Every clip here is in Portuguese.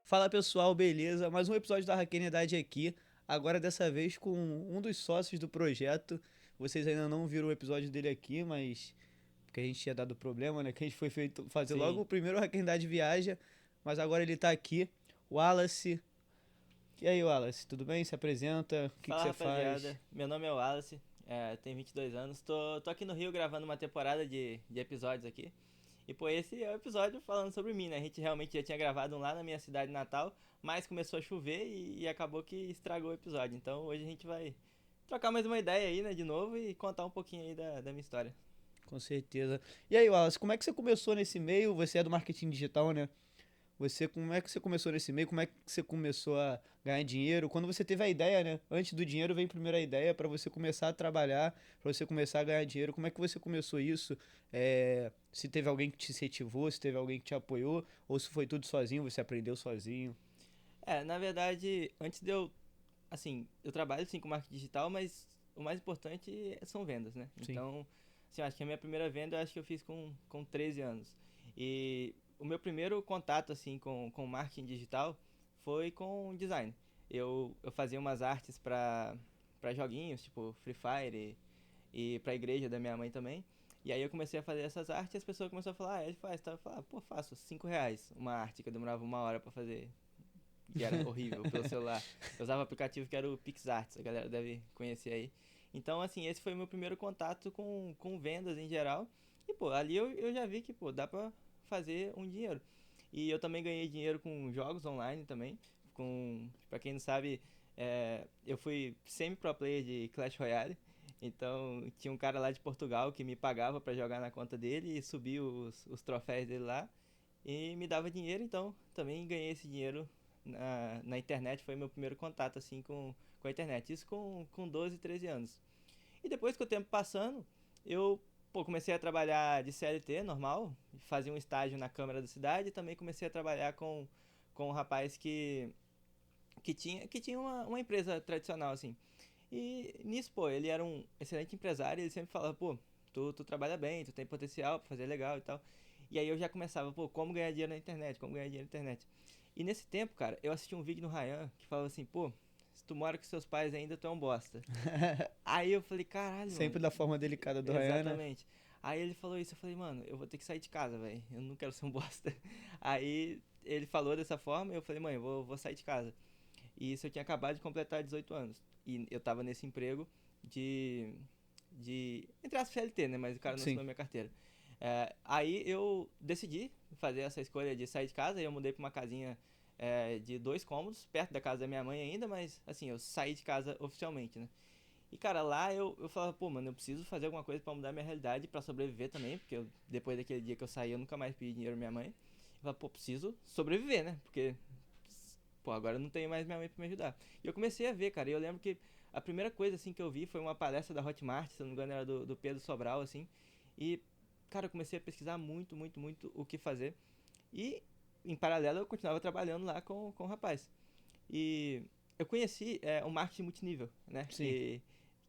Fala pessoal, beleza? Mais um episódio da Hackenidade aqui. Agora dessa vez com um dos sócios do projeto. Vocês ainda não viram o episódio dele aqui, mas porque a gente tinha dado problema, né? Que a gente foi feito fazer logo Sim. o primeiro Hackenidade Viaja, mas agora ele tá aqui. Wallace. E aí, Wallace, tudo bem? Se apresenta? O que que Fala, você faz? rapaziada. Meu nome é Wallace, tenho 22 anos. Tô aqui no Rio gravando uma temporada de episódios aqui. E pô, esse é o episódio falando sobre mim, né? A gente realmente já tinha gravado um lá na minha cidade natal, mas começou a chover e acabou que estragou o episódio. Então hoje a gente vai trocar mais uma ideia aí, né, de novo e contar um pouquinho aí da minha história. Com certeza. E aí, Wallace, como é que você começou nesse meio? Você é do marketing digital, né? Como é que você começou nesse meio? Como é que você começou a ganhar dinheiro? Quando você teve a ideia, né? Antes do dinheiro vem primeiro a ideia para você começar a trabalhar, para você começar a ganhar dinheiro. Como é que você começou isso? Se teve alguém que te incentivou, se teve alguém que te apoiou, ou se foi tudo sozinho, você aprendeu sozinho? Na verdade, antes de eu, assim, eu trabalho sim com marketing digital, mas o mais importante são vendas, né? Sim. Então, assim, eu acho que a minha primeira venda eu acho que eu fiz com 13 anos. E o meu primeiro contato, assim, com marketing digital foi com design. Eu fazia umas artes para joguinhos, tipo Free Fire e pra igreja da minha mãe também. E aí eu comecei a fazer essas artes e as pessoas começaram a falar, ele faz, tá? Eu falava, pô, faço R$ 5 uma arte que eu demorava uma hora pra fazer e era horrível pelo celular. Eu usava um aplicativo que era o PixArts, a galera deve conhecer aí. Então, assim, esse foi o meu primeiro contato com vendas em geral. E, pô, ali eu já vi que, pô, dá pra fazer um dinheiro. E eu também ganhei dinheiro com jogos online também. Pra quem não sabe, eu fui semi-pro player de Clash Royale. Então, tinha um cara lá de Portugal que me pagava pra jogar na conta dele e subir os troféus dele lá e me dava dinheiro, então também ganhei esse dinheiro na internet. Foi meu primeiro contato assim com a internet, isso com 12, 13 anos. E depois que o tempo passando, eu comecei a trabalhar de CLT normal, fazia um estágio na Câmara da cidade e também comecei a trabalhar com um rapaz que tinha uma empresa tradicional assim. E nisso, pô, ele era um excelente empresário, ele sempre falava, pô, tu trabalha bem, tu tem potencial pra fazer legal e tal. E aí eu já começava, pô, como ganhar dinheiro na internet, como ganhar dinheiro na internet. E nesse tempo, cara, eu assisti um vídeo no Ryan que falava assim, pô, se tu mora com seus pais ainda, tu é um bosta. Aí eu falei, caralho, Sempre mano. da forma delicada do Ryan, né? Exatamente. Aí ele falou isso, eu falei, mano, eu vou ter que sair de casa, velho. Eu não quero ser um bosta. Aí ele falou dessa forma e eu falei, mãe, eu vou sair de casa. E isso eu tinha acabado de completar 18 anos. E eu tava nesse emprego de. Entre as CLT, né? Mas o cara não Sim. assinou minha carteira. Aí eu decidi fazer essa escolha de sair de casa. E eu mudei pra uma casinha de 2 cômodos, perto da casa da minha mãe ainda. Mas assim, eu saí de casa oficialmente, né? E cara, lá eu falava, pô, mano, eu preciso fazer alguma coisa pra mudar minha realidade, pra sobreviver também. Porque depois daquele dia que eu saí, eu nunca mais pedi dinheiro à minha mãe. Eu falava, pô, preciso sobreviver, né? Porque pô, agora eu não tenho mais minha mãe pra me ajudar. E eu comecei a ver, cara, e eu lembro que a primeira coisa, assim, que eu vi foi uma palestra da Hotmart, se eu não me engano era do Pedro Sobral, assim, e, cara, eu comecei a pesquisar muito, muito, muito o que fazer, e, em paralelo, eu continuava trabalhando lá com o rapaz. E eu conheci o marketing multinível, né, Sim.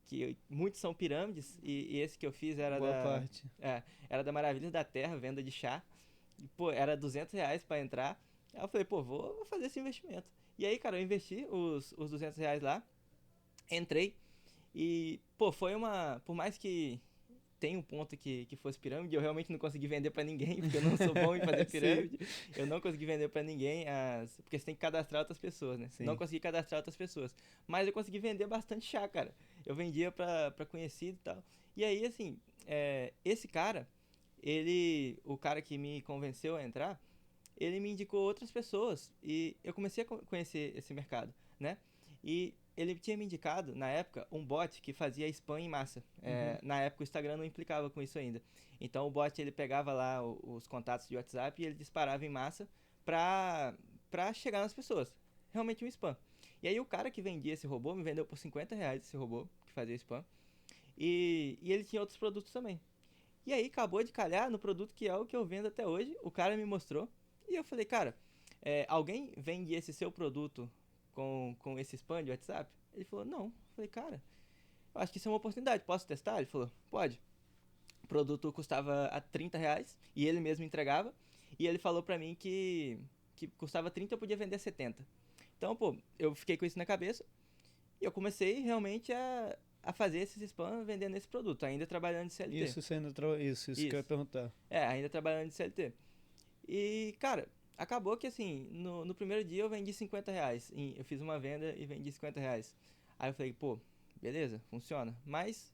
que muitos são pirâmides, e esse que eu fiz era Boa da, parte. é, era da Maravilhas da Terra, venda de chá, e, pô, era R$ 200 pra entrar. Aí eu falei, pô, vou fazer esse investimento. E aí, cara, eu investi os R$ 200 lá, entrei e, pô, foi uma. Por mais que tem um ponto que fosse pirâmide, eu realmente não consegui vender pra ninguém, porque eu não sou bom em fazer Sim. pirâmide. Eu não consegui vender pra ninguém, porque você tem que cadastrar outras pessoas, né? Não Sim. consegui cadastrar outras pessoas. Mas eu consegui vender bastante chá, cara. Eu vendia pra conhecido e tal. E aí, assim, esse cara, o cara que me convenceu a entrar, ele me indicou outras pessoas e eu comecei a conhecer esse mercado, né? E ele tinha me indicado, na época, um bot que fazia spam em massa. Uhum. Na época o Instagram não implicava com isso ainda. Então o bot ele pegava lá os contatos de WhatsApp e ele disparava em massa pra, pra chegar nas pessoas. Realmente um spam. E aí o cara que vendia esse robô me vendeu por R$ 50 esse robô que fazia spam. E ele tinha outros produtos também. E aí acabou de calhar no produto que é o que eu vendo até hoje. O cara me mostrou. E eu falei, cara, alguém vende esse seu produto com esse spam de WhatsApp? Ele falou, não. Eu falei, cara, eu acho que isso é uma oportunidade. Posso testar? Ele falou, pode. O produto custava a R$ 30 e ele mesmo entregava. E ele falou pra mim que custava 30, eu podia vender 70. Então, pô, eu fiquei com isso na cabeça e eu comecei realmente a fazer esses spam vendendo esse produto, ainda trabalhando de CLT. Isso sendo isso que eu ia Isso. perguntar. Ainda trabalhando de CLT. E, cara, acabou que assim, no primeiro dia eu vendi R$ 50. Eu fiz uma venda e vendi R$ 50. Aí eu falei, pô, beleza, funciona. Mas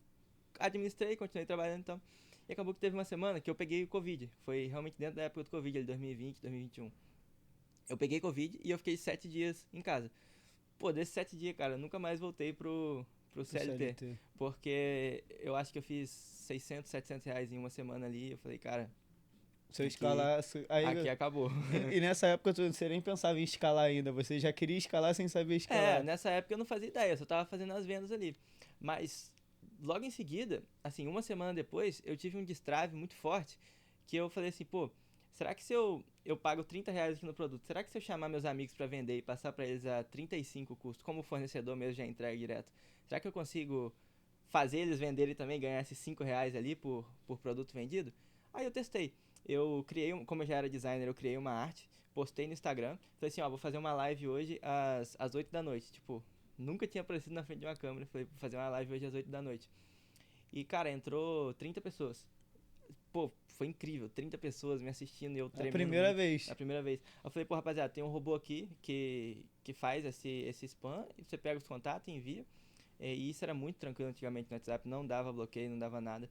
administrei, continuei trabalhando então. E acabou que teve uma semana que eu peguei o Covid. Foi realmente dentro da época do Covid, ali 2020, 2021. Eu peguei Covid e eu fiquei 7 dias em casa. Pô, desses 7 dias, cara, eu nunca mais voltei pro CLT. CLT. Porque eu acho que eu fiz 600, R$ 700 em uma semana ali. Eu falei, cara, Se eu aqui, escalasse. aqui acabou. E nessa época você nem pensava em escalar ainda. Você já queria escalar sem saber escalar. Nessa época eu não fazia ideia, eu só tava fazendo as vendas ali. Mas logo em seguida, assim, uma semana depois, eu tive um destrave muito forte que eu falei assim, pô, será que se eu pago R$ 30 aqui no produto, será que se eu chamar meus amigos para vender e passar para eles a 35 o custo, como o fornecedor mesmo já entrega direto, será que eu consigo fazer eles venderem também, ganhar esses R$ 5 ali por produto vendido? Aí eu testei. Eu criei, como eu já era designer, eu criei uma arte, postei no Instagram, falei assim, ó, vou fazer uma live hoje às 8 da noite, tipo, nunca tinha aparecido na frente de uma câmera, falei, vou fazer uma live hoje às 8 da noite. E, cara, entrou 30 pessoas. Pô, foi incrível, 30 pessoas me assistindo e eu É a tremendo primeira muito. vez. É a primeira vez. Eu falei, pô, rapaziada, tem um robô aqui que faz esse spam, e você pega os contatos e envia. E isso era muito tranquilo antigamente no WhatsApp, não dava bloqueio, não dava nada.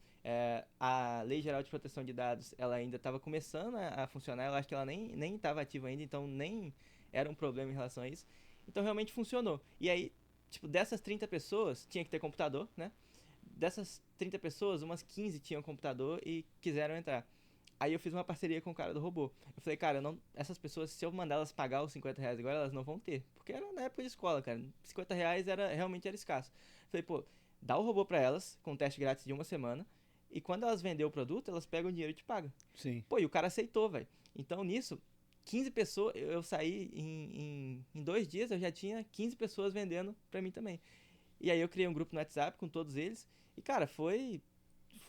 A Lei Geral de Proteção de Dados, ela ainda estava começando a funcionar, eu acho que ela nem estava ativa ainda, então nem era um problema em relação a isso. Então realmente funcionou. E aí, tipo, dessas 30 pessoas, tinha que ter computador, né? Dessas 30 pessoas, umas 15 tinham computador e quiseram entrar. Aí eu fiz uma parceria com o cara do robô. Eu falei, cara, essas pessoas, se eu mandar elas pagar os R$ 50 agora, elas não vão ter. Porque era na época de escola, cara. R$ 50 realmente era escasso. Eu falei, pô, dá o robô pra elas, com teste grátis de uma semana. E quando elas venderem o produto, elas pegam o dinheiro e te pagam. Sim. Pô, e o cara aceitou, velho. Então nisso, 15 pessoas, eu saí em 2 dias, eu já tinha 15 pessoas vendendo pra mim também. E aí eu criei um grupo no WhatsApp com todos eles. E, cara, foi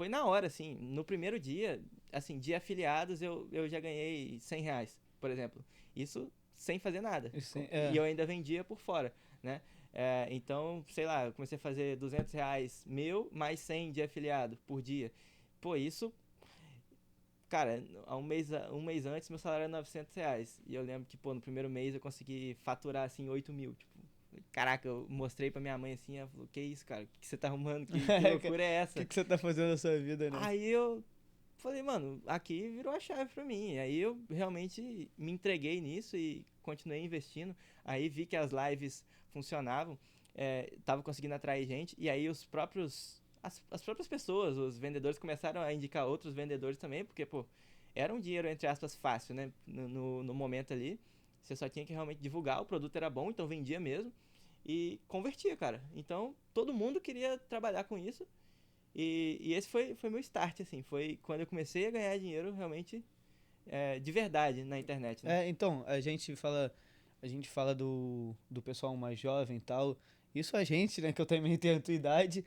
na hora, assim. No primeiro dia, assim, de afiliados, eu já ganhei R$ 100, por exemplo. Isso sem fazer nada. E eu ainda vendia por fora, né? Então, sei lá, eu comecei a fazer R$ 200 meu, mais 100 de afiliado por dia. Pô, isso, cara, há um mês antes meu salário era R$ 900. E eu lembro que, pô, no primeiro mês eu consegui faturar, assim, 8 mil. Tipo, caraca, eu mostrei pra minha mãe assim, ela falou, que isso, cara? O que você tá arrumando? Que loucura é O essa? que você tá fazendo na sua vida, né? Aí eu falei, mano, aqui virou a chave pra mim. Aí eu realmente me entreguei nisso e continuei investindo. Aí vi que as lives funcionavam, tava conseguindo atrair gente. E aí as próprias pessoas, os vendedores começaram a indicar outros vendedores também, porque, pô, era um dinheiro, entre aspas, fácil, né? No momento ali. Você só tinha que realmente divulgar, o produto era bom, então vendia mesmo. E convertia, cara. Então, todo mundo queria trabalhar com isso. E esse foi meu start, assim. Foi quando eu comecei a ganhar dinheiro realmente de verdade na internet, né? Então, a gente fala do pessoal mais jovem e tal. Isso a gente, né, que eu também tenho a tua idade.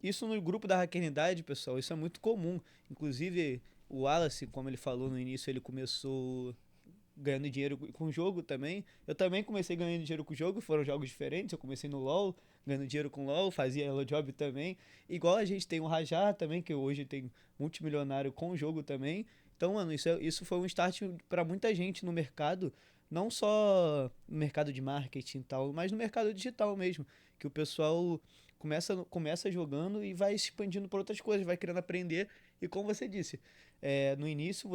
Isso no grupo da Hackernidade, pessoal, isso é muito comum. Inclusive, o Wallace, como ele falou no início, ele começou ganhando dinheiro com o jogo também. Eu também comecei ganhando dinheiro com o jogo, foram jogos diferentes. Eu comecei no LoL, ganhando dinheiro com LoL, fazia Hello Job também. Igual a gente tem o Rajá também, que hoje tem multimilionário com o jogo também. Então, mano, isso foi um start para muita gente no mercado, não só no mercado de marketing e tal, mas no mercado digital mesmo, que o pessoal começa jogando e vai se expandindo para outras coisas, vai querendo aprender. E como você disse, no início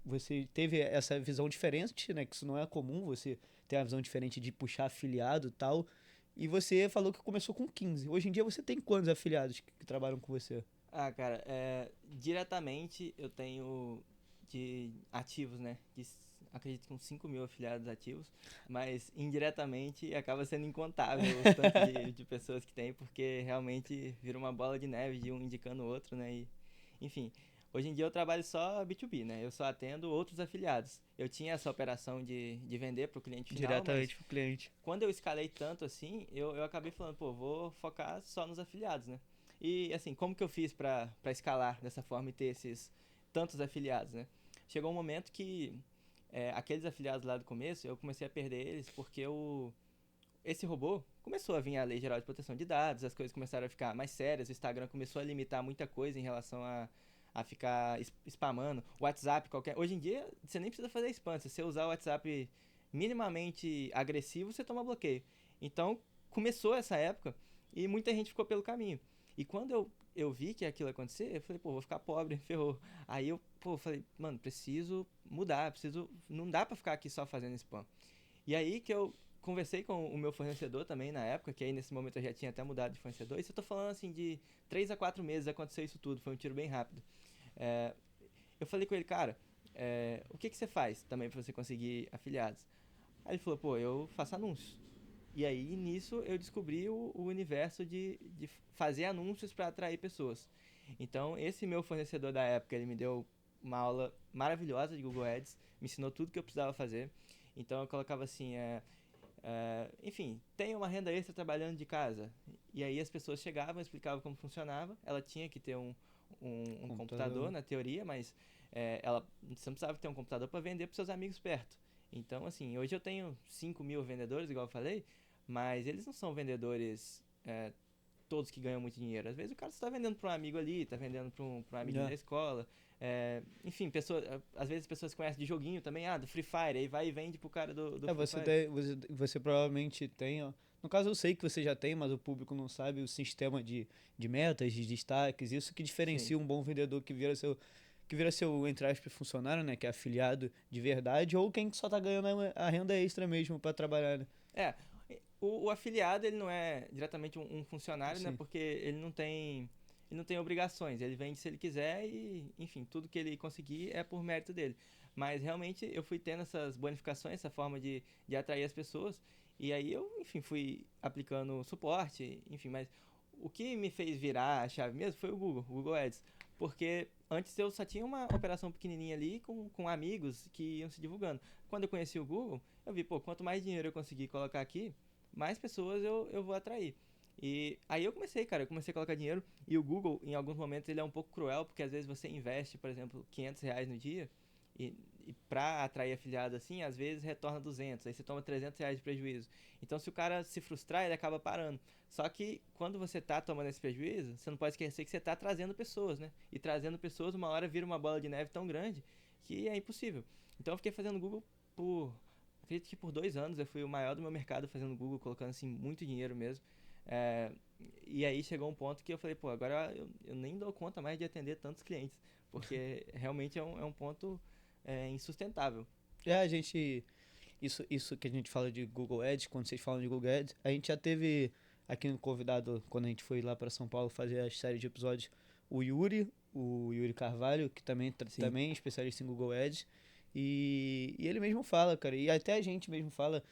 você teve essa visão diferente, né? Que isso não é comum, você ter uma visão diferente de puxar afiliado e tal. E você falou que começou com 15. Hoje em dia você tem quantos afiliados que trabalham com você? Ah, cara, diretamente eu tenho de ativos, né? Acredito que uns 5 mil afiliados ativos, mas indiretamente acaba sendo incontável o tanto de pessoas que tem, porque realmente vira uma bola de neve de um indicando o outro, né? Enfim, hoje em dia eu trabalho só B2B, né? Eu só atendo outros afiliados. Eu tinha essa operação de vender para o cliente final, mas Diretamente pro cliente. quando eu escalei tanto assim, eu acabei falando, pô, vou focar só nos afiliados, né? E assim, como que eu fiz pra escalar dessa forma e ter esses tantos afiliados, né? Chegou um momento que aqueles afiliados lá do começo, eu comecei a perder eles porque esse robô começou a vir a Lei Geral de Proteção de Dados, as coisas começaram a ficar mais sérias, o Instagram começou a limitar muita coisa em relação a ficar spamando. O WhatsApp, hoje em dia, você nem precisa fazer spam. Se você usar o WhatsApp minimamente agressivo, você toma bloqueio. Então, começou essa época e muita gente ficou pelo caminho. E quando eu vi que aquilo ia acontecer, eu falei, pô, vou ficar pobre, ferrou. Aí eu, falei, mano, preciso mudar, não dá pra ficar aqui só fazendo spam. E aí que eu conversei com o meu fornecedor também na época, que aí nesse momento eu já tinha até mudado de fornecedor. Isso eu tô falando assim de 3 a 4 meses aconteceu isso tudo, foi um tiro bem rápido. É, eu falei com ele, cara, o que você faz também pra você conseguir afiliados? Aí ele falou, pô, eu faço anúncios. E aí nisso eu descobri o universo de fazer anúncios para atrair pessoas. Então esse meu fornecedor da época, ele me deu uma aula maravilhosa de Google Ads, me ensinou tudo que eu precisava fazer. Então eu colocava assim, enfim, tem uma renda extra trabalhando de casa. E aí as pessoas chegavam, explicavam como funcionava. Ela tinha que ter um computador na teoria, mas você não precisava ter um computador para vender para seus amigos perto. Então, assim, hoje eu tenho 5.000 vendedores, igual eu falei, mas eles não são vendedores todos que ganham muito dinheiro. Às vezes o cara está vendendo para um amigo ali, está vendendo para um amiguinho da escola. Enfim, às vezes as pessoas conhecem de joguinho também, do Free Fire, aí vai e vende pro cara do Free Fire. Você provavelmente tem, ó. No caso eu sei que você já tem, mas o público não sabe o sistema de metas, de destaques, isso que diferencia um bom vendedor que vira seu, entre aspas, funcionário, né, que é afiliado de verdade, ou quem só tá ganhando a renda extra mesmo para trabalhar, né? O afiliado, ele não é diretamente um funcionário, né, porque ele não tem obrigações, ele vende se ele quiser e, enfim, tudo que ele conseguir é por mérito dele. Mas realmente eu fui tendo essas bonificações, essa forma de atrair as pessoas, e aí eu, enfim, fui aplicando suporte, enfim, mas o que me fez virar a chave mesmo foi o Google Ads, porque antes eu só tinha uma operação pequenininha ali com amigos que iam se divulgando. Quando eu conheci o Google, eu vi, quanto mais dinheiro eu conseguir colocar aqui, mais pessoas eu vou atrair. E aí eu comecei a colocar dinheiro, e o Google, em alguns momentos, ele é um pouco cruel, porque às vezes você investe, por exemplo, R$ 500 no dia, e pra atrair afiliado assim, às vezes retorna 200, aí você toma R$ 300 de prejuízo. Então se o cara se frustrar, ele acaba parando. Só que quando você tá tomando esse prejuízo, você não pode esquecer que você tá trazendo pessoas, né? E trazendo pessoas, uma hora vira uma bola de neve tão grande que é impossível. Então eu fiquei fazendo Google acredito que por 2 anos eu fui o maior do meu mercado fazendo Google, colocando assim muito dinheiro mesmo. É, e aí chegou um ponto que eu falei, agora eu nem dou conta mais de atender tantos clientes, porque realmente é um ponto insustentável. A gente. Isso que a gente fala de Google Ads, quando vocês falam de Google Ads, a gente já teve aqui no convidado, quando a gente foi lá para São Paulo fazer a série de episódios, o Yuri Carvalho, que também é especialista em Google Ads. E ele mesmo fala, cara, e até a gente mesmo fala,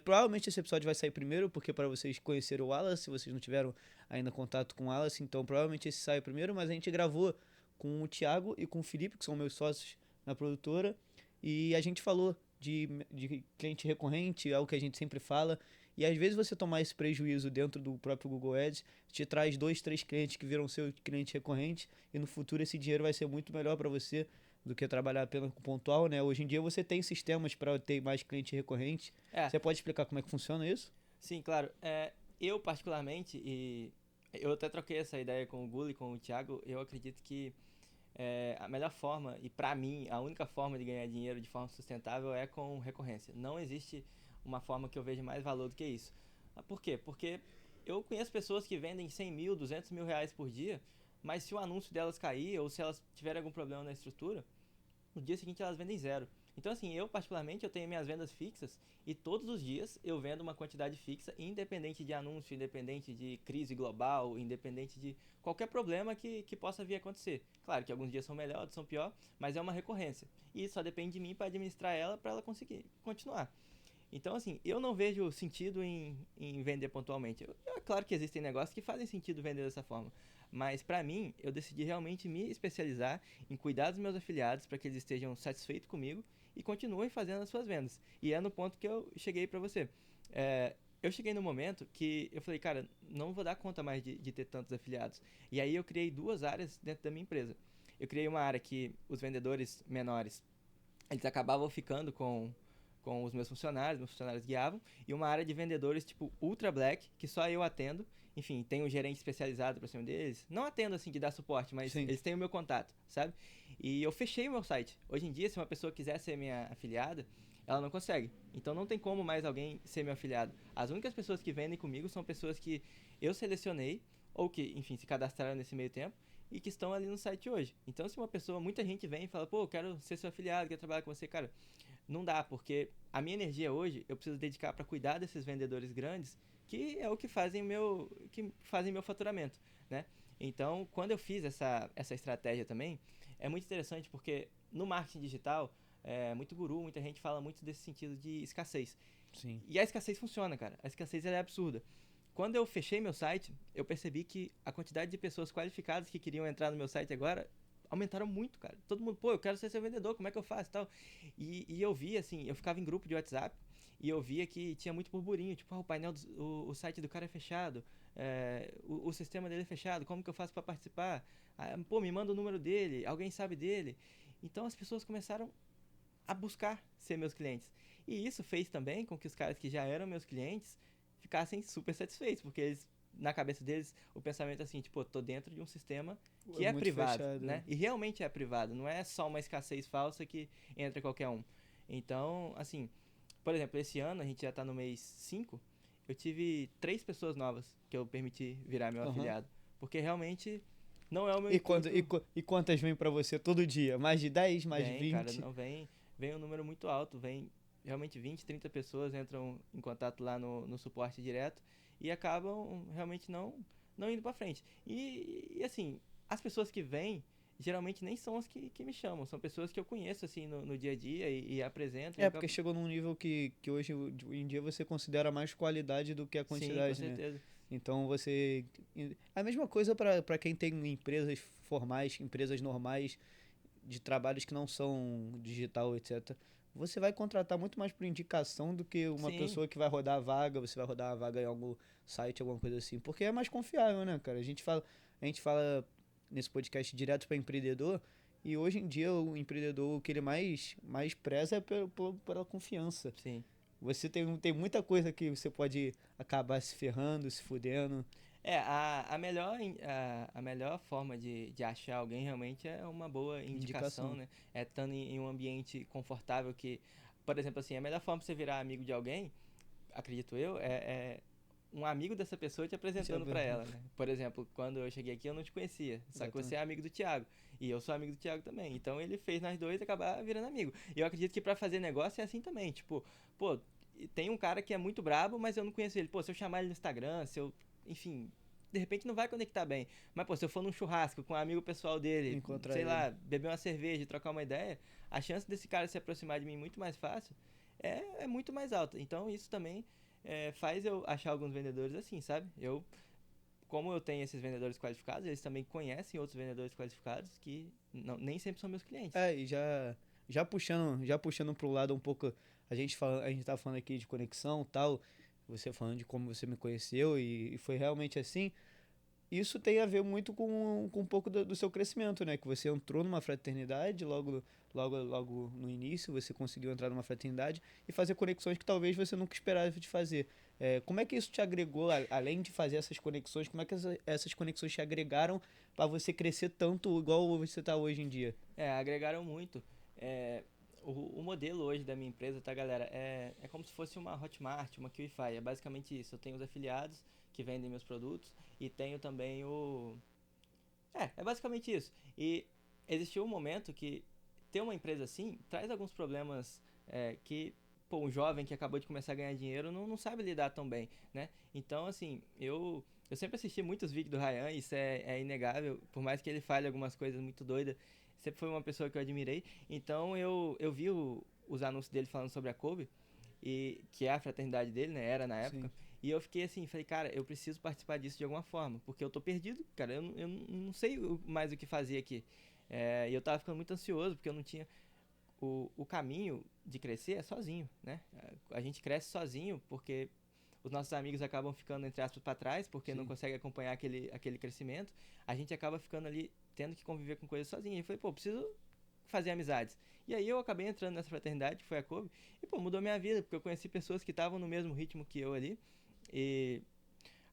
provavelmente esse episódio vai sair primeiro, porque para vocês conhecerem o Wallace, se vocês não tiveram ainda contato com o Wallace, então provavelmente esse sai primeiro, mas a gente gravou com o Thiago e com o Felipe, que são meus sócios na produtora, e a gente falou de cliente recorrente, é o que a gente sempre fala, e às vezes você tomar esse prejuízo dentro do próprio Google Ads te traz 2, 3 clientes que viram seu cliente recorrente, e no futuro esse dinheiro vai ser muito melhor para você do que trabalhar apenas com pontual, né? Hoje em dia você tem sistemas para ter mais clientes recorrentes. Você pode explicar como é que funciona isso? Sim, claro. Eu particularmente, e eu até troquei essa ideia com o Gulli e com o Thiago, eu acredito que a melhor forma, e pra mim, a única forma de ganhar dinheiro de forma sustentável é com recorrência. Não existe uma forma que eu veja mais valor do que isso. Por quê? Porque eu conheço pessoas que vendem 100 mil, 200 mil reais por dia, mas se o anúncio delas cair ou se elas tiverem algum problema na estrutura, no dia seguinte elas vendem zero. Então assim, eu particularmente eu tenho minhas vendas fixas e todos os dias eu vendo uma quantidade fixa, independente de anúncio, independente de crise global, independente de qualquer problema que possa vir a acontecer. Claro que alguns dias são melhor, outros são pior, mas é uma recorrência. E só depende de mim para administrar ela para ela conseguir continuar. Então, assim, eu não vejo sentido em vender pontualmente. É claro que existem negócios que fazem sentido vender dessa forma. Mas, pra mim, eu decidi realmente me especializar em cuidar dos meus afiliados para que eles estejam satisfeitos comigo e continuem fazendo as suas vendas. E é no ponto que eu cheguei pra você. Eu cheguei no momento que eu falei, cara, não vou dar conta mais de ter tantos afiliados. E aí eu criei 2 áreas dentro da minha empresa. Eu criei uma área que os vendedores menores eles acabavam ficando com os meus funcionários guiavam, e uma área de vendedores, tipo, ultra black, que só eu atendo. Enfim, tem um gerente especializado pra cima deles. Não atendo, assim, de dar suporte, mas Sim. eles têm o meu contato, sabe? E eu fechei o meu site. Hoje em dia, se uma pessoa quiser ser minha afiliada, ela não consegue. Então não tem como mais alguém ser meu afiliado. As únicas pessoas que vendem comigo são pessoas que eu selecionei, ou que, enfim, se cadastraram nesse meio tempo, e que estão ali no site hoje. Então, se uma pessoa, muita gente vem e fala, pô, eu quero ser seu afiliado, quero trabalhar com você, cara, não dá, porque a minha energia hoje eu preciso dedicar para cuidar desses vendedores grandes, que é o que fazem meu faturamento, né? Então, quando eu fiz essa estratégia também, é muito interessante porque no marketing digital, muito guru, muita gente fala muito desse sentido de escassez. Sim. E a escassez funciona, cara. A escassez ela é absurda. Quando eu fechei meu site, eu percebi que a quantidade de pessoas qualificadas que queriam entrar no meu site agora aumentaram muito, cara. Todo mundo, pô, eu quero ser seu vendedor, como é que eu faço e tal? E eu via, assim, eu ficava em grupo de WhatsApp e eu via que tinha muito burburinho, tipo, o painel, o site do cara é fechado, o sistema dele é fechado, como que eu faço para participar? Ah, pô, me manda o número dele, alguém sabe dele. Então as pessoas começaram a buscar ser meus clientes. E isso fez também com que os caras que já eram meus clientes ficassem super satisfeitos, porque eles, na cabeça deles, o pensamento é assim, tipo, tô dentro de um sistema que é Muito privado, fechado. né? E realmente é privado, não é só uma escassez falsa que entra qualquer um. Então, assim, por exemplo, esse ano, a gente já tá no mês 5, eu tive 3 pessoas novas que eu permiti virar meu Aham. afiliado. Porque realmente não é o meu E, quando, intuito. e quantas vem pra você todo dia? Mais de 10, mais de Vem, cara, 20? não vem um número muito alto, vem realmente 20, 30 pessoas entram em contato lá no suporte direto e acabam realmente não indo pra frente. E assim, as pessoas que vêm geralmente nem são as que me chamam, são pessoas que eu conheço assim no dia a dia e apresento e É, porque acabo... chegou num nível que hoje em dia você considera mais qualidade do que a Sim, com quantidade, né? certeza. Então você. A mesma coisa para quem tem empresas formais, empresas normais, de trabalhos que não são digital, etc. Você vai contratar muito mais por indicação do que uma Sim, pessoa que vai rodar a vaga, você vai rodar a vaga em algum site, alguma coisa assim. Porque é mais confiável, né, cara? A gente fala nesse podcast direto para empreendedor, e hoje em dia o empreendedor, o que ele mais preza é pela confiança. sim. Você tem muita coisa que você pode acabar se ferrando, se fudendo. A melhor forma de achar alguém realmente é uma boa indicação, Indicação. né? É estando em um ambiente confortável que, por exemplo, assim, a melhor forma de você virar amigo de alguém, acredito eu, é um amigo dessa pessoa te apresentando pra ela, né? Por exemplo, quando eu cheguei aqui eu não te conhecia, só que você é Exatamente. amigo do Thiago e eu sou amigo do Thiago também. Então ele fez nós dois acabar virando amigo. E eu acredito que pra fazer negócio é assim também, tipo, pô, tem um cara que é muito brabo, mas eu não conheço ele. Pô, se eu chamar ele no Instagram, se eu, enfim, de repente não vai conectar bem. Mas, pô, se eu for num churrasco com um amigo pessoal dele, Encontrar sei ele. lá, beber uma cerveja e trocar uma ideia, a chance desse cara se aproximar de mim muito mais fácil é muito mais alta. Então, isso também faz eu achar alguns vendedores assim, sabe? Como eu tenho esses vendedores qualificados, eles também conhecem outros vendedores qualificados que nem sempre são meus clientes. É, e já puxando pro lado um pouco, a gente tava falando aqui de conexão, tal, você falando de como você me conheceu e foi realmente assim. Isso tem a ver muito com um pouco do seu crescimento, né? Que você entrou numa fraternidade logo no início, você conseguiu entrar numa fraternidade e fazer conexões que talvez você nunca esperava de fazer. Como é que isso te agregou, além de fazer essas conexões, como é que essas conexões te agregaram para você crescer tanto igual você está hoje em dia? Agregaram muito. É, o modelo hoje da minha empresa, tá, galera? É como se fosse uma Hotmart, uma QIFI. É basicamente isso. Eu tenho os afiliados que vendem meus produtos e tenho também o. É basicamente isso. E existiu um momento que ter uma empresa assim traz alguns problemas que, pô, um jovem que acabou de começar a ganhar dinheiro não sabe lidar tão bem, né? Então, assim, eu sempre assisti muitos vídeos do Ryan, isso é inegável, por mais que ele fale algumas coisas muito doidas, sempre foi uma pessoa que eu admirei. Então, eu vi os anúncios dele falando sobre a Kobe, que é a fraternidade dele, né? Era na época. Sim. E eu fiquei assim, falei, cara, eu preciso participar disso de alguma forma, porque eu tô perdido, cara, eu não sei mais o que fazer aqui. E eu tava ficando muito ansioso, porque eu não tinha. O caminho de crescer é sozinho, né? A gente cresce sozinho porque os nossos amigos acabam ficando, entre aspas, para trás, porque não Sim. conseguem acompanhar aquele crescimento. A gente acaba ficando ali, tendo que conviver com coisas sozinho. E eu falei, pô, preciso fazer amizades. E aí eu acabei entrando nessa fraternidade, que foi a Kobe, e pô, mudou minha vida, porque eu conheci pessoas que estavam no mesmo ritmo que eu ali. E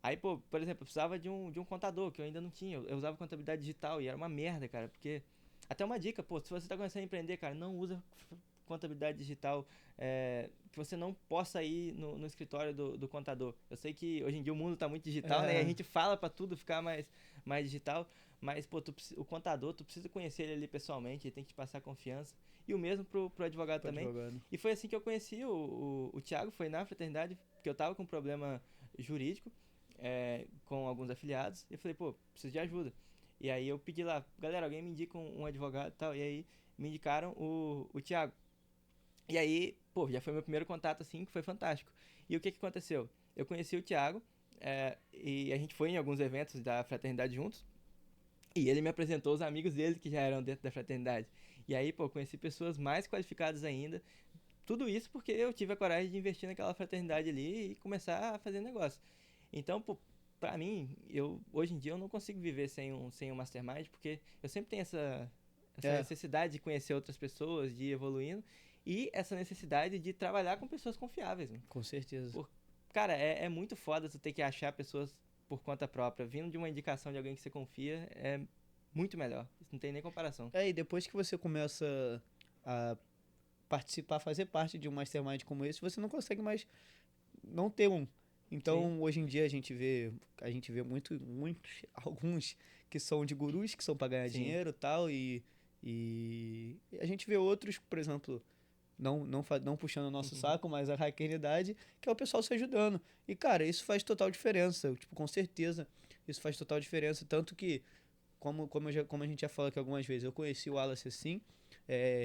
aí, pô, por exemplo, eu precisava de um contador, que eu ainda não tinha. Eu usava contabilidade digital e era uma merda, cara, porque... Até uma dica, pô, se você tá começando a empreender, cara, não usa contabilidade digital, que você não possa ir no escritório do contador. Eu sei que hoje em dia o mundo tá muito digital, né? E a É, gente fala pra tudo ficar mais digital, mas, pô, o contador, tu precisa conhecer ele ali pessoalmente, ele tem que te passar confiança. E o mesmo pro advogado pro também. advogado. E foi assim que eu conheci o Thiago, foi na fraternidade, porque eu tava com um problema jurídico, com alguns afiliados, e eu falei, pô, preciso de ajuda. E aí eu pedi lá, galera, alguém me indica um advogado e tal, e aí me indicaram o Thiago. E aí, pô, já foi meu primeiro contato, assim, que foi fantástico. E o que que aconteceu? Eu conheci o Thiago, e a gente foi em alguns eventos da fraternidade juntos, e ele me apresentou os amigos dele que já eram dentro da fraternidade. E aí, pô, conheci pessoas mais qualificadas ainda. Tudo isso porque eu tive a coragem de investir naquela fraternidade ali e começar a fazer negócio. Então, pô, pra mim, hoje em dia eu não consigo viver sem um mastermind, porque eu sempre tenho essa É, necessidade de conhecer outras pessoas, de ir evoluindo, e essa necessidade de trabalhar com pessoas confiáveis, mano. com certeza. Por, cara, é muito foda tu ter que achar pessoas por conta própria. Vindo de uma indicação de alguém que você confia, é muito melhor. Isso não tem nem comparação. E depois que você começa a participar, fazer parte de um mastermind como esse, você não consegue mais não ter um. Sim, Então, hoje em dia a gente vê muitos, alguns que são de gurus, que são para ganhar sim. dinheiro e tal, e a gente vê outros, por exemplo, não puxando o nosso saco, mas a hackernidade, que é o pessoal se ajudando. E, cara, isso faz total diferença, tipo, com certeza, isso faz total diferença, tanto que como a gente já falou aqui algumas vezes, eu conheci o Wallace assim,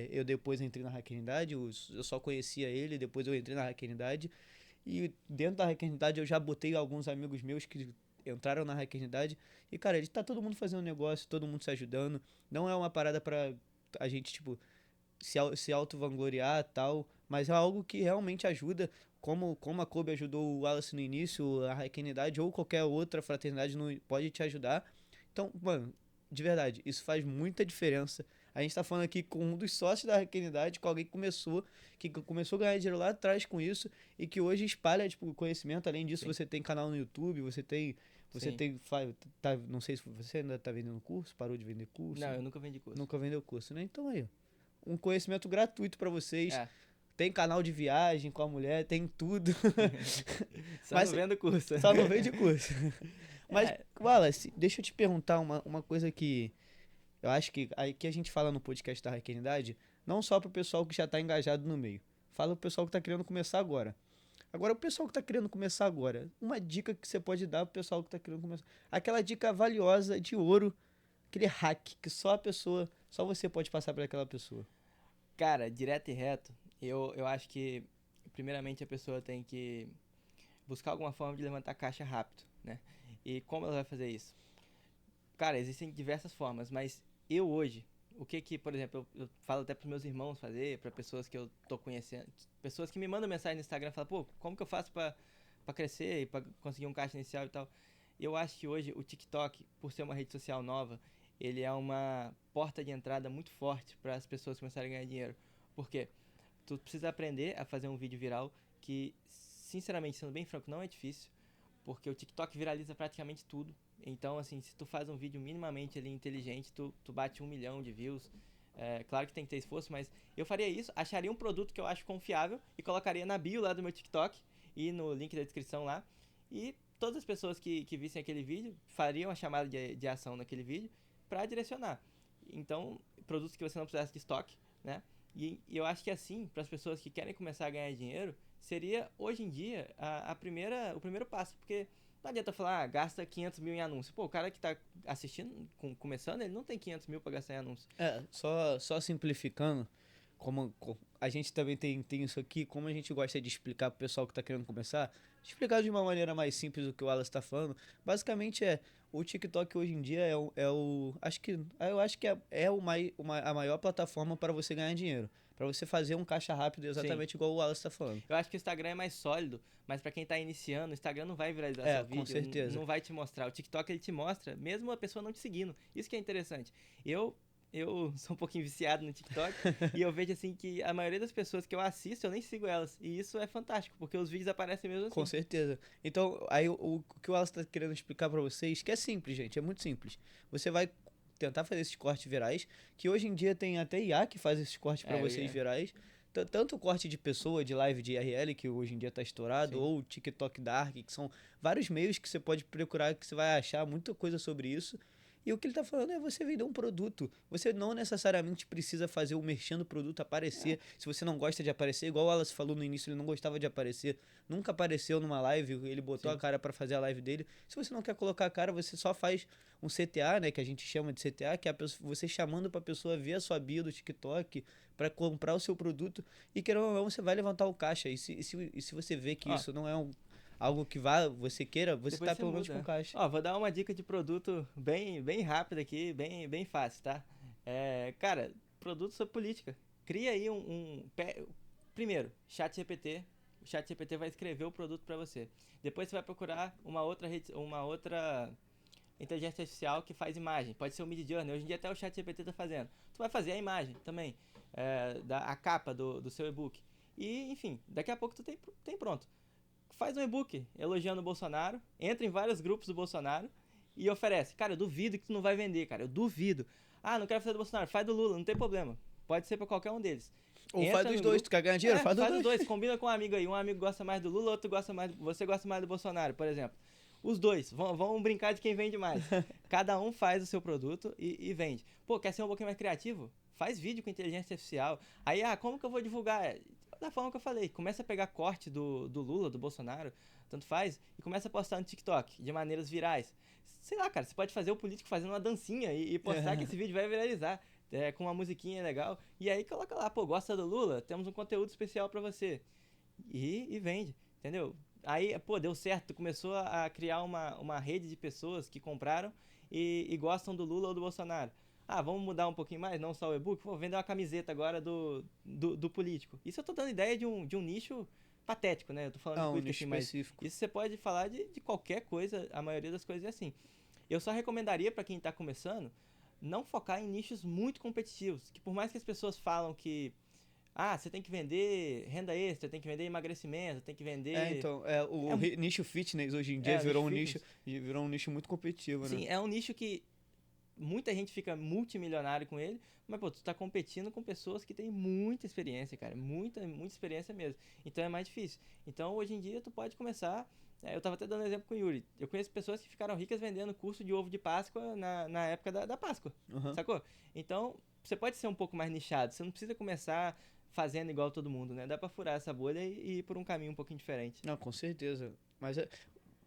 eu depois entrei na Hackernidade, eu só conhecia ele, depois eu entrei na Hackernidade, e dentro da Hackernidade eu já botei alguns amigos meus que entraram na Hackernidade, e cara, ele tá todo mundo fazendo negócio, todo mundo se ajudando, não é uma parada pra a gente, tipo, se auto-vangloriar e tal, mas é algo que realmente ajuda, como a Kobe ajudou o Wallace no início, a Hackernidade ou qualquer outra fraternidade pode te ajudar. Então, mano, de verdade, isso faz muita diferença. A gente tá falando aqui com um dos sócios da Hackernidade, com alguém que começou a ganhar dinheiro lá atrás com isso e que hoje espalha, tipo, conhecimento. Além disso, Sim, você tem canal no YouTube, você sim. tem, não sei se você ainda tá vendendo curso, parou de vender curso, Não, eu nunca vendi curso. nunca vendeu curso, né? Então aí, um conhecimento gratuito pra vocês. É, Tem canal de viagem com a mulher, tem tudo. só não Mas vendo curso. só não vende curso. Mas, É, Wallace, deixa eu te perguntar uma coisa que eu acho que a gente fala no podcast da Hackernidade, não só pro pessoal que já tá engajado no meio. Fala pro pessoal que tá querendo começar agora. Agora, o pessoal que tá querendo começar agora, uma dica que você pode dar pro pessoal que tá querendo começar. Aquela dica valiosa de ouro, aquele hack que só você pode passar pra aquela pessoa. cara, direto e reto, eu acho que, primeiramente, a pessoa tem que buscar alguma forma de levantar caixa rápido, né? E como ela vai fazer isso? Cara, existem diversas formas, mas eu hoje, o que que, por exemplo, eu falo até pros meus irmãos fazer, pra pessoas que eu tô conhecendo, pessoas que me mandam mensagem no Instagram, falam, pô, como que eu faço pra crescer e pra conseguir um caixa inicial e tal? Eu acho que hoje o TikTok, por ser uma rede social nova, ele é uma porta de entrada muito forte para as pessoas começarem a ganhar dinheiro. Por quê? Tu precisa aprender a fazer um vídeo viral que, sinceramente, sendo bem franco, não é difícil, porque o TikTok viraliza praticamente tudo. Então, assim, se tu faz um vídeo minimamente ali inteligente, tu bate 1 milhão de views. Claro que tem que ter esforço, mas eu faria isso, acharia um produto que eu acho confiável e colocaria na bio lá do meu TikTok e no link da descrição lá. E todas as pessoas que vissem aquele vídeo fariam a chamada de ação naquele vídeo para direcionar. Então, produtos que você não precisasse de estoque, né? E eu acho que assim, para as pessoas que querem começar a ganhar dinheiro, seria hoje em dia o primeiro passo, porque não adianta falar, gasta 500 mil em anúncio. Pô, o cara que tá assistindo, começando, ele não tem 500 mil pra gastar em anúncio. Só simplificando, a gente também tem isso aqui, como a gente gosta de explicar pro pessoal que tá querendo começar, explicar de uma maneira mais simples do que o Wallace tá falando, basicamente o TikTok hoje em dia eu acho que a maior plataforma para você ganhar dinheiro, para você fazer um caixa rápido Sim. exatamente igual o Wallace tá falando. Eu acho que o Instagram é mais sólido, mas pra quem tá iniciando, o Instagram não vai viralizar seu Com vídeo, certeza. não vai te mostrar. O TikTok ele te mostra, mesmo a pessoa não te seguindo. Isso que é interessante. Eu eu sou um pouquinho viciado no TikTok e eu vejo assim que a maioria das pessoas que eu assisto, eu nem sigo elas. E isso é fantástico, porque os vídeos aparecem mesmo Com assim. certeza. Então, aí o que o Wallace tá querendo explicar pra vocês, que é simples, gente, é muito simples. Você vai tentar fazer esses cortes virais, que hoje em dia tem até IA que faz esses cortes pra É, eu vocês ia. virais. Tanto o corte de pessoa, de live de IRL, que hoje em dia tá estourado, Sim. ou o TikTok Dark, que são vários meios que você pode procurar, que você vai achar muita coisa sobre isso. E o que ele tá falando é você vender um produto. Você não necessariamente precisa fazer o merchan do produto É, aparecer. Se você não gosta de aparecer, igual o Wallace falou no início, ele não gostava de aparecer. Nunca apareceu numa live, ele botou a sim. cara pra fazer a live dele. Se você não quer colocar a cara, você só faz um CTA, né, que a gente chama de CTA, que é você chamando pra pessoa ver a sua bio do TikTok pra comprar o seu produto e querendo ou não, você vai levantar o caixa. E se você vê que Ó, isso não é algo que você queira, você depois tá você pelo menos com muda. caixa. Ó, vou dar uma dica de produto bem rápida aqui, bem fácil, tá? Cara, produto sobre política. Cria aí primeiro, ChatGPT. O ChatGPT vai escrever o produto para você. Depois você vai procurar uma outra inteligência artificial que faz imagem. Pode ser o Midjourney. Hoje em dia até o ChatGPT tá fazendo. Tu vai fazer a imagem também, a capa do seu e-book. E, enfim, daqui a pouco tu tem pronto. Faz um e-book elogiando o Bolsonaro, entra em vários grupos do Bolsonaro e oferece. Cara, eu duvido que tu não vai vender, cara. Eu duvido. Ah, não quero fazer do Bolsonaro, faz do Lula, não tem problema. Pode ser pra qualquer um deles. Ou faz Entra dos no dois, grupo. tu quer ganhar dinheiro? Faz dos Faz os dois. dois, combina com um amigo aí. Um amigo gosta mais do Lula, outro gosta mais. Você gosta mais do Bolsonaro, por exemplo. Os dois, vão brincar de quem vende mais. Cada um faz o seu produto e vende. Pô, quer ser um pouquinho mais criativo? Faz vídeo com inteligência artificial. Aí, como que eu vou divulgar? Da forma que eu falei, começa a pegar corte do Lula, do Bolsonaro, tanto faz, e começa a postar no TikTok, de maneiras virais. Sei lá, cara, você pode fazer o político fazendo uma dancinha e postar que esse vídeo vai viralizar. Com uma musiquinha legal. E aí coloca lá, pô, gosta do Lula? Temos um conteúdo especial pra você. E vende, entendeu? Aí, pô, deu certo. Tu começou a criar uma rede de pessoas que compraram e gostam do Lula ou do Bolsonaro. Ah, vamos mudar um pouquinho mais, não só o e-book? Vou vender uma camiseta agora do político. Isso eu tô dando ideia de um nicho patético, né? Eu tô falando de Ah, um política nicho assim, mas específico. isso você pode falar de qualquer coisa, a maioria das coisas é assim. Eu só recomendaria para quem tá começando não focar em nichos muito competitivos, que por mais que as pessoas falam que você tem que vender renda extra, tem que vender emagrecimento, tem que vender. Então, É, nicho fitness hoje em dia o nicho fitness. virou um nicho muito competitivo, né? Sim, é um nicho que muita gente fica multimilionário com ele, mas pô, tu tá competindo com pessoas que têm muita experiência, cara, muita experiência mesmo. Então é mais difícil. Então hoje em dia tu pode começar. Eu tava até dando exemplo com o Yuri. Eu conheço pessoas que ficaram ricas vendendo curso de ovo de Páscoa na época da Páscoa, Uhum. sacou? Então você pode ser um pouco mais nichado, você não precisa começar fazendo igual todo mundo, né? Dá pra furar essa bolha e ir por um caminho um pouquinho diferente. Não, com certeza. Mas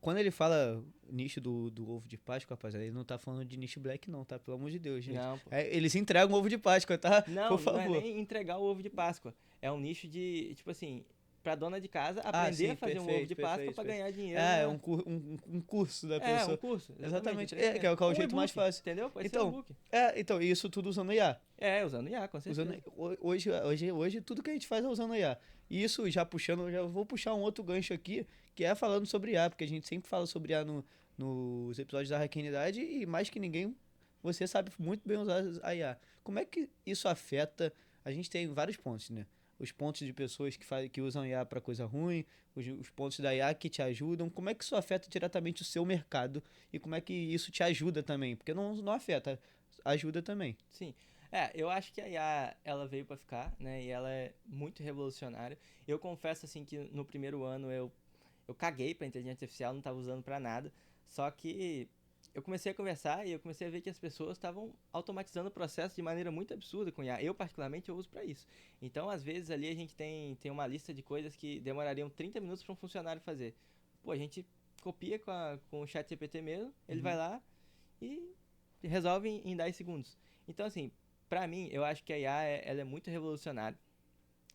quando ele fala nicho do ovo de Páscoa, rapaziada, ele não tá falando de nicho black, não, tá? Pelo amor de Deus, gente. Não, pô. Eles entregam ovo de Páscoa, tá? Por Não é favor. nem entregar o ovo de Páscoa. É um nicho de, tipo assim, pra dona de casa Ah, aprender sim, a fazer um ovo de Páscoa pra perfeito. ganhar dinheiro É na. um curso da Um pessoa. curso, exatamente, um Exatamente. Que treinamento. é o Um jeito mais e-book, fácil. entendeu? Pode ser um Então, e-book. então, e isso tudo usando IA. Usando IA, com Usando, certeza. hoje tudo que a gente faz é usando IA. E isso já puxando, já vou puxar um outro gancho aqui, que é falando sobre IA, porque a gente sempre fala sobre IA nos episódios da Hackenidade e mais que ninguém, você sabe muito bem usar a IA. Como é que isso afeta? A gente tem vários pontos, né? Os pontos de pessoas que usam IA para coisa ruim, os pontos da IA que te ajudam. Como é que isso afeta diretamente o seu mercado e como é que isso te ajuda também? Porque não afeta, ajuda também. Sim. Eu acho que a IA, ela veio pra ficar, né? E ela é muito revolucionária. Eu confesso, assim, que no primeiro ano eu caguei pra inteligência artificial, não tava usando pra nada. Só que eu comecei a conversar e eu comecei a ver que as pessoas estavam automatizando o processo de maneira muito absurda com IA. Eu, particularmente, eu uso pra isso. Então, às vezes, ali a gente tem uma lista de coisas que demorariam 30 minutos para um funcionário fazer. Pô, a gente copia com o chat GPT mesmo, ele vai Uhum. lá e resolve em 10 segundos. Então, assim, pra mim, eu acho que a IA ela é muito revolucionária.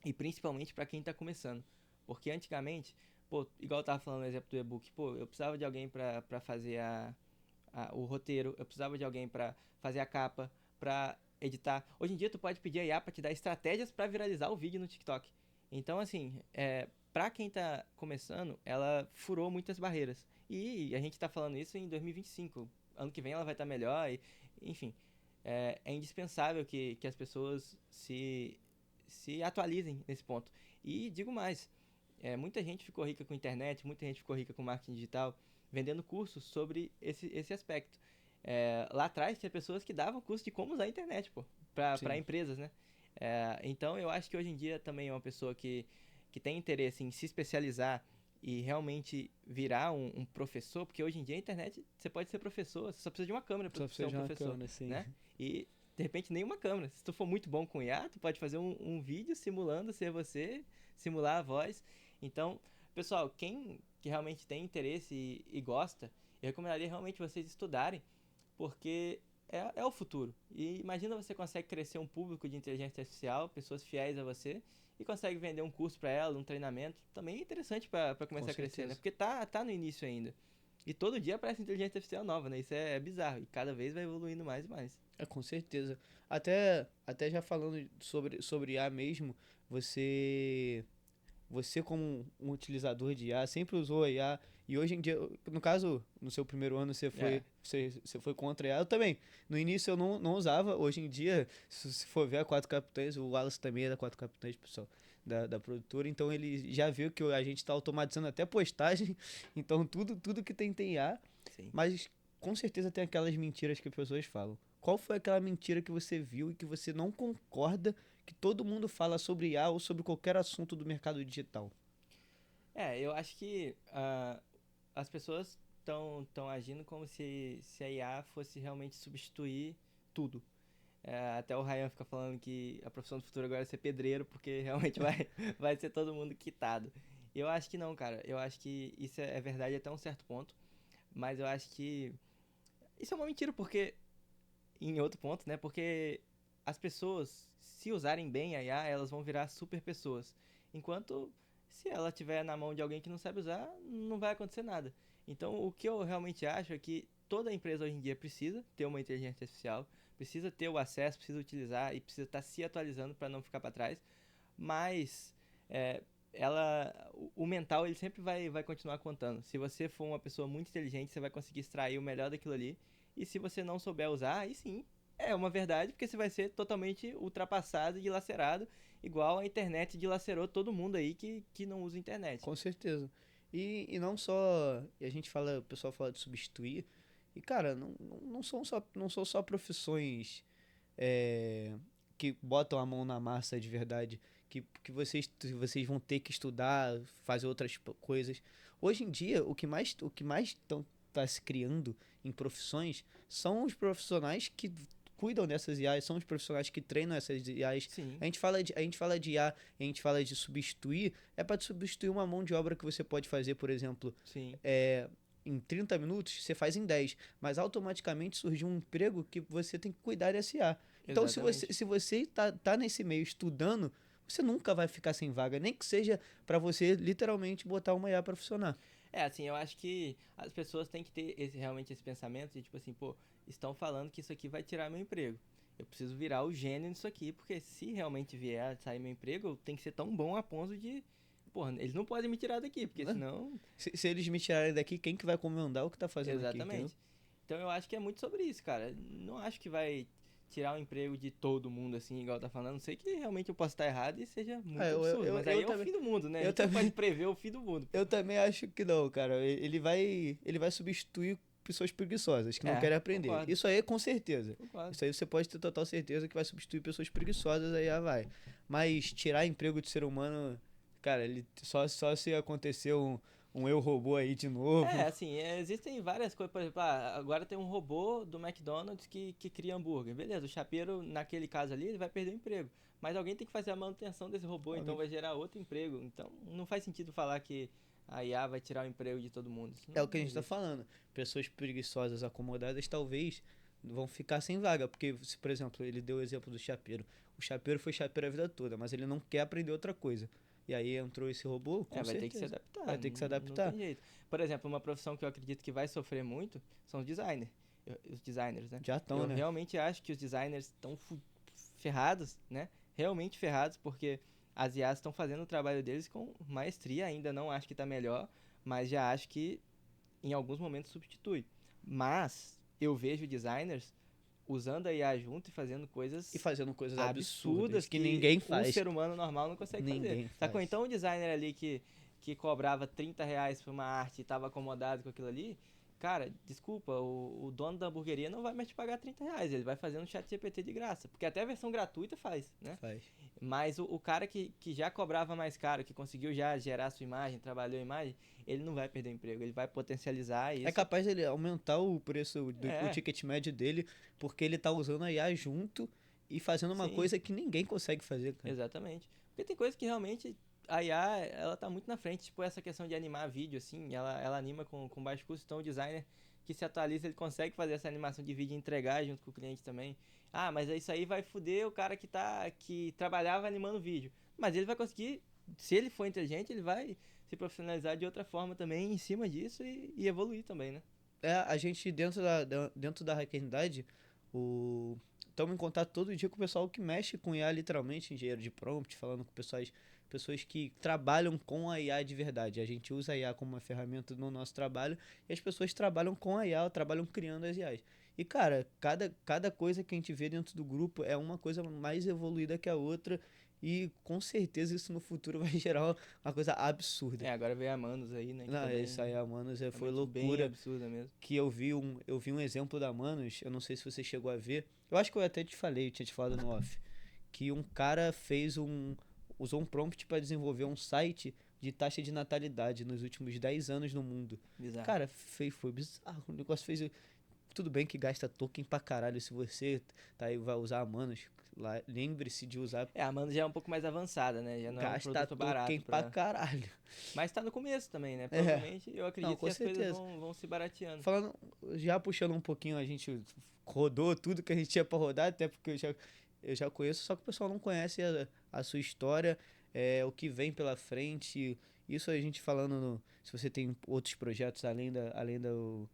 E principalmente pra quem tá começando. Porque antigamente, pô, igual eu tava falando no exemplo do e-book, pô, eu precisava de alguém pra fazer o roteiro, eu precisava de alguém pra fazer a capa, pra editar. Hoje em dia tu pode pedir a IA pra te dar estratégias pra viralizar o vídeo no TikTok. Então, assim, pra quem tá começando, ela furou muitas barreiras. E a gente tá falando isso em 2025. Ano que vem ela vai estar melhor, enfim. é indispensável que as pessoas se atualizem nesse ponto. E digo mais, muita gente ficou rica com internet, muita gente ficou rica com marketing digital, vendendo cursos sobre esse aspecto. Lá atrás tinha pessoas que davam curso de como usar a internet, pô, para Sim, empresas, né? Então eu acho que hoje em dia também é uma pessoa que tem interesse em se especializar e realmente virar um professor, porque hoje em dia a internet você pode ser professor, você só precisa de uma câmera para só ser precisa um de uma professor, câmera, assim. né? E de repente nenhuma câmera. Se tu for muito bom com IA, tu pode fazer um vídeo simulando ser você, simular a voz. Então, pessoal, quem que realmente tem interesse e gosta, eu recomendaria realmente vocês estudarem, porque é o futuro. E imagina você consegue crescer um público de inteligência artificial, pessoas fiéis a você, e consegue vender um curso para ela, um treinamento. Também é interessante para Com começar a crescer, né? certeza. Porque tá no início ainda. E todo dia aparece inteligência artificial nova, né? Isso é bizarro. E cada vez vai evoluindo mais e mais. Com certeza. Até já falando sobre IA mesmo, você você como um utilizador de IA sempre usou a IA e hoje em dia, no caso, no seu primeiro ano É, você foi contra a IA. Eu também. No início eu não usava, hoje em dia, se for ver a Quatro Capitães, o Wallace também é da Quatro Capitães, pessoal, da produtora, então ele já viu que a gente está automatizando até postagem, então tudo que tem IA, sim. mas com certeza tem aquelas mentiras que as pessoas falam. Qual foi aquela mentira que você viu e que você não concorda que todo mundo fala sobre IA ou sobre qualquer assunto do mercado digital? Eu acho que as pessoas estão agindo como se a IA fosse realmente substituir tudo. Até o Ryan fica falando que a profissão do futuro agora é ser pedreiro, porque realmente vai ser todo mundo quitado. Eu acho que não, cara. Eu acho que isso é verdade até um certo ponto. Mas eu acho que isso é uma mentira, porque. Em outro ponto, né? Porque as pessoas, se usarem bem a IA, elas vão virar super pessoas. Enquanto se ela tiver na mão de alguém que não sabe usar, não vai acontecer nada. Então, o que eu realmente acho é que toda empresa hoje em dia precisa ter uma inteligência artificial, precisa ter o acesso, precisa utilizar e precisa estar se atualizando para não ficar para trás. Mas é, o mental ele sempre vai continuar contando. Se você for uma pessoa muito inteligente, você vai conseguir extrair o melhor daquilo ali. E se você não souber usar, aí sim, é uma verdade, porque você vai ser totalmente ultrapassado e dilacerado, igual a internet dilacerou todo mundo aí que não usa internet. Com certeza. E não só. E a gente fala, o pessoal fala de substituir. E, cara, não são só profissões que botam a mão na massa de verdade. Que vocês vão ter que estudar, fazer outras coisas. Hoje em dia, o que mais tá se criando em profissões são os profissionais que cuidam dessas IAs, são os profissionais que treinam essas IAs. Sim, A gente fala de IA, a gente fala de substituir, é para substituir uma mão de obra que você pode fazer, por exemplo, sim, em 30 minutos, você faz em 10, mas automaticamente surgiu um emprego que você tem que cuidar desse IA. Então, exatamente. se você tá nesse meio estudando, você nunca vai ficar sem vaga, nem que seja para você literalmente botar uma IA para funcionar. Assim, eu acho que as pessoas têm que ter realmente esse pensamento de tipo assim, pô, estão falando que isso aqui vai tirar meu emprego. Eu preciso virar o gênio nisso aqui, porque se realmente vier a sair meu emprego, eu tenho que ser tão bom a ponto de. Porra, eles não podem me tirar daqui, porque Né? senão. Se eles me tirarem daqui, quem que vai comandar o que tá fazendo aqui, entendeu? Exatamente. Então eu acho que é muito sobre isso, cara. Não acho que vai tirar o emprego de todo mundo, assim, igual tá falando. Não sei que realmente eu possa estar errado e seja Ah, muito absurdo, mas aí é o fim do mundo, né? A eu gente não pode também, prever o fim do mundo, pô. eu também acho que não, cara. Ele vai substituir pessoas preguiçosas que não querem aprender. Concordo, Isso aí, com certeza. concordo. Isso aí você pode ter total certeza que vai substituir pessoas preguiçosas, aí já vai. Mas tirar emprego de ser humano, cara, ele só se acontecer um eu robô aí de novo. Assim, existem várias coisas, por exemplo, agora tem um robô do McDonald's que cria hambúrguer. Beleza, o chapeiro, naquele caso ali, ele vai perder o emprego. Mas alguém tem que fazer a manutenção desse robô, então Alguém- vai gerar outro emprego. Então não faz sentido falar que a IA vai tirar o emprego de todo mundo. Isso É o que a não gente tá existe. falando. Pessoas preguiçosas, acomodadas, talvez vão ficar sem vaga. Porque, se, por exemplo, ele deu o exemplo do chapeiro. O chapeiro foi chapeiro a vida toda, mas ele não quer aprender outra coisa. E aí entrou esse robô, com Vai ter que se certeza. adaptar, Vai ter que se não adaptar. tem jeito. Por exemplo, uma profissão que eu acredito que vai sofrer muito são os designers. Os designers, né? Já estão, Eu né? realmente acho que os designers estão ferrados, né? Realmente ferrados, porque as IAs estão fazendo o trabalho deles com maestria, ainda não acho que está melhor, mas já acho que em alguns momentos substitui. Mas eu vejo designers usando a IA junto e fazendo coisas E fazendo coisas absurdas que ninguém um faz. ser humano normal não consegue Ninguém fazer. Sacou? faz. Então o designer ali que cobrava R$ 30 por uma arte e tava acomodado com aquilo ali, cara, desculpa, o dono da hamburgueria não vai mais te pagar R$ 30, ele vai fazer um chat GPT de graça, porque até a versão gratuita faz, né? Faz. Mas o cara que já cobrava mais caro, que conseguiu já gerar sua imagem, trabalhou a imagem, ele não vai perder o emprego, ele vai potencializar isso. É capaz dele aumentar o preço o É. ticket médio dele, porque ele tá usando a IA junto e fazendo uma Sim. coisa que ninguém consegue fazer, cara. Exatamente. Porque tem coisa que realmente a IA, ela tá muito na frente, tipo essa questão de animar vídeo, assim, ela anima com baixo custo, então o designer que se atualiza, ele consegue fazer essa animação de vídeo e entregar junto com o cliente também. Ah, mas isso aí vai foder o cara que trabalhava animando vídeo. Mas ele vai conseguir, se ele for inteligente, ele vai se profissionalizar de outra forma também em cima disso e evoluir também, né? A gente dentro da Hackernidade, estamos em contato todo dia com o pessoal que mexe com IA, literalmente, engenheiro de prompt, falando com pessoas que trabalham com a IA de verdade. A gente usa a IA como uma ferramenta no nosso trabalho e as pessoas trabalham com a IA, trabalham criando as IAs. E, cara, cada coisa que a gente vê dentro do grupo é uma coisa mais evoluída que a outra e com certeza isso no futuro vai gerar uma coisa absurda. Agora veio a Manus aí, né? Que Não, também isso aí, mano, foi realmente bem loucura. absurda mesmo. Que eu vi um exemplo da Manus, eu não sei se você chegou a ver. Eu acho que eu até te falei, eu tinha te falado no off, que um cara usou um prompt para desenvolver um site de taxa de natalidade nos últimos 10 anos no mundo. Bizarro. Cara, foi bizarro. O negócio fez. Tudo bem que gasta token pra caralho. Se você tá aí, vai usar a Manus, lembre-se de usar. A Manus já é um pouco mais avançada, né? Já não é um Gasta produto barato. token pra caralho. Mas tá no começo também, né? Provavelmente eu acredito Não, com que as coisas certeza. vão se barateando. Falando, já puxando um pouquinho, a gente rodou tudo que a gente tinha pra rodar, até porque eu já conheço, só que o pessoal não conhece a sua história, o que vem pela frente. Isso a gente falando se você tem outros projetos além do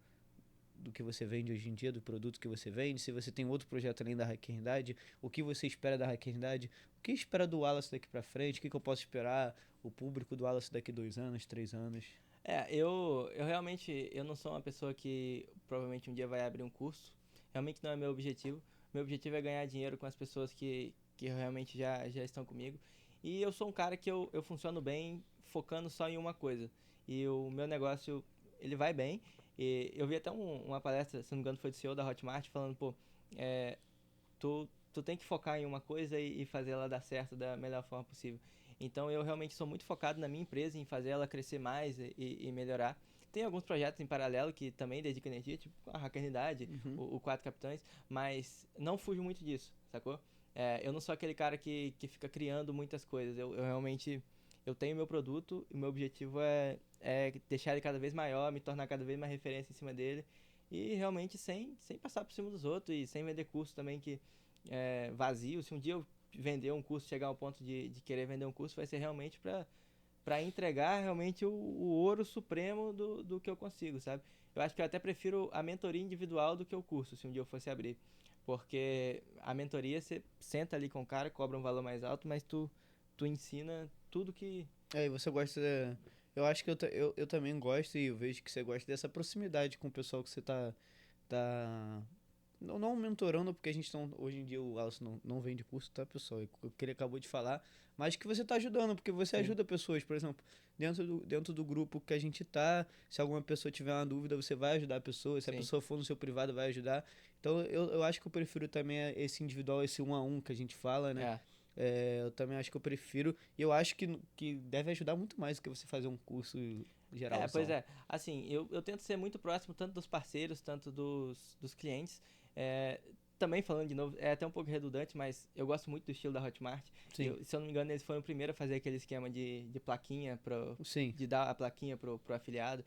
que você vende hoje em dia, do produto que você vende, se você tem outro projeto além da Hackernidade, o que você espera da Hackernidade, o que espera do Wallace daqui pra frente, o que eu posso esperar, o público do Wallace daqui 2 anos, 3 anos. Eu realmente, eu não sou uma pessoa que provavelmente um dia vai abrir um curso. Realmente não é meu objetivo. Meu objetivo é ganhar dinheiro com as pessoas que realmente já estão comigo. E eu sou um cara que eu funciono bem focando só em uma coisa. E o meu negócio, ele vai bem. E eu vi até uma palestra, se não me engano foi do CEO da Hotmart, falando, pô, tu tem que focar em uma coisa e fazer ela dar certo da melhor forma possível. Então eu realmente sou muito focado na minha empresa, em fazer ela crescer mais e melhorar. Tem alguns projetos em paralelo que também dedicam energia, tipo a Hackernidade, o Quatro Capitães, mas não fujo muito disso, sacou? Eu não sou aquele cara que fica criando muitas coisas. Eu realmente eu tenho meu produto e o meu objetivo é deixar ele cada vez maior, me tornar cada vez mais referência em cima dele e realmente sem passar por cima dos outros e sem vender curso também que é vazio. Se um dia eu vender um curso, chegar ao ponto de querer vender um curso, vai ser realmente para entregar realmente o ouro supremo do que eu consigo, sabe? Eu acho que eu até prefiro a mentoria individual do que o curso, se um dia eu fosse abrir. Porque a mentoria, você senta ali com o cara, cobra um valor mais alto, mas tu ensina tudo que... E você gosta. Eu acho que eu também gosto e eu vejo que você gosta dessa proximidade com o pessoal que você tá não mentorando, porque a gente não. Hoje em dia o Wallace não vende curso, tá, pessoal? O que ele acabou de falar. Mas que você tá ajudando, porque você Sim. ajuda pessoas, por exemplo, dentro do grupo que a gente tá, se alguma pessoa tiver uma dúvida, você vai ajudar a pessoa. Se Sim. a pessoa for no seu privado, vai ajudar. Então eu acho que eu prefiro também esse individual, esse 1-a-1 que a gente fala, né? Eu também acho que eu prefiro. E eu acho que deve ajudar muito mais do que você fazer um curso geral. Pois é. Assim, eu tento ser muito próximo tanto dos parceiros, tanto dos clientes. Também falando de novo, é até um pouco redundante, mas eu gosto muito do estilo da Hotmart. Se eu não me engano, eles foram o primeiro a fazer aquele esquema de plaquinha, de dar a plaquinha pro afiliado.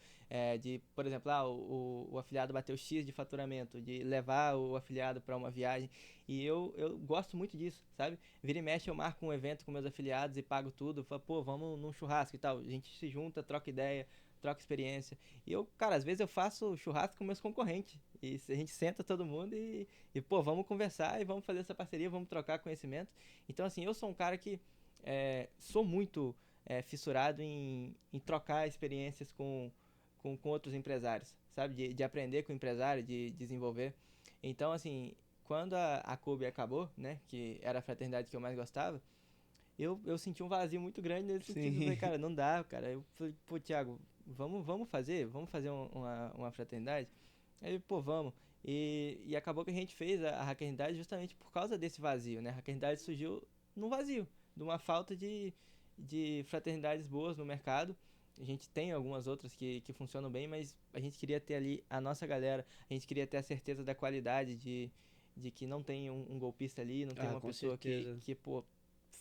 Por exemplo, o afiliado bateu X de faturamento, de levar o afiliado para uma viagem. E eu gosto muito disso, sabe? Vira e mexe, eu marco um evento com meus afiliados e pago tudo. Falo, pô, vamos num churrasco e tal. A gente se junta, troca ideia, troca experiência. E cara, às vezes eu faço churrasco com meus concorrentes. E a gente senta todo mundo e pô, vamos conversar e vamos fazer essa parceria, vamos trocar conhecimento. Então, assim, eu sou um cara que sou muito fissurado em trocar experiências com outros empresários, sabe? De aprender com o empresário, de desenvolver. Então, assim, quando a Kobe acabou, né, que era a fraternidade que eu mais gostava, eu senti um vazio muito grande nesse sentido. Eu falei, Sim. cara, não dá, cara. Eu falei, pô, Thiago, vamos fazer? Vamos fazer uma fraternidade? Aí, ele, pô, vamos. E acabou que a gente fez a fraternidade justamente por causa desse vazio, né? A fraternidade surgiu num vazio, de uma falta de fraternidades boas no mercado. A gente tem algumas outras que funcionam bem, mas a gente queria ter ali a nossa galera, a gente queria ter a certeza da qualidade de que não tem um golpista ali, não tem Ah, uma com pessoa certeza. que pô,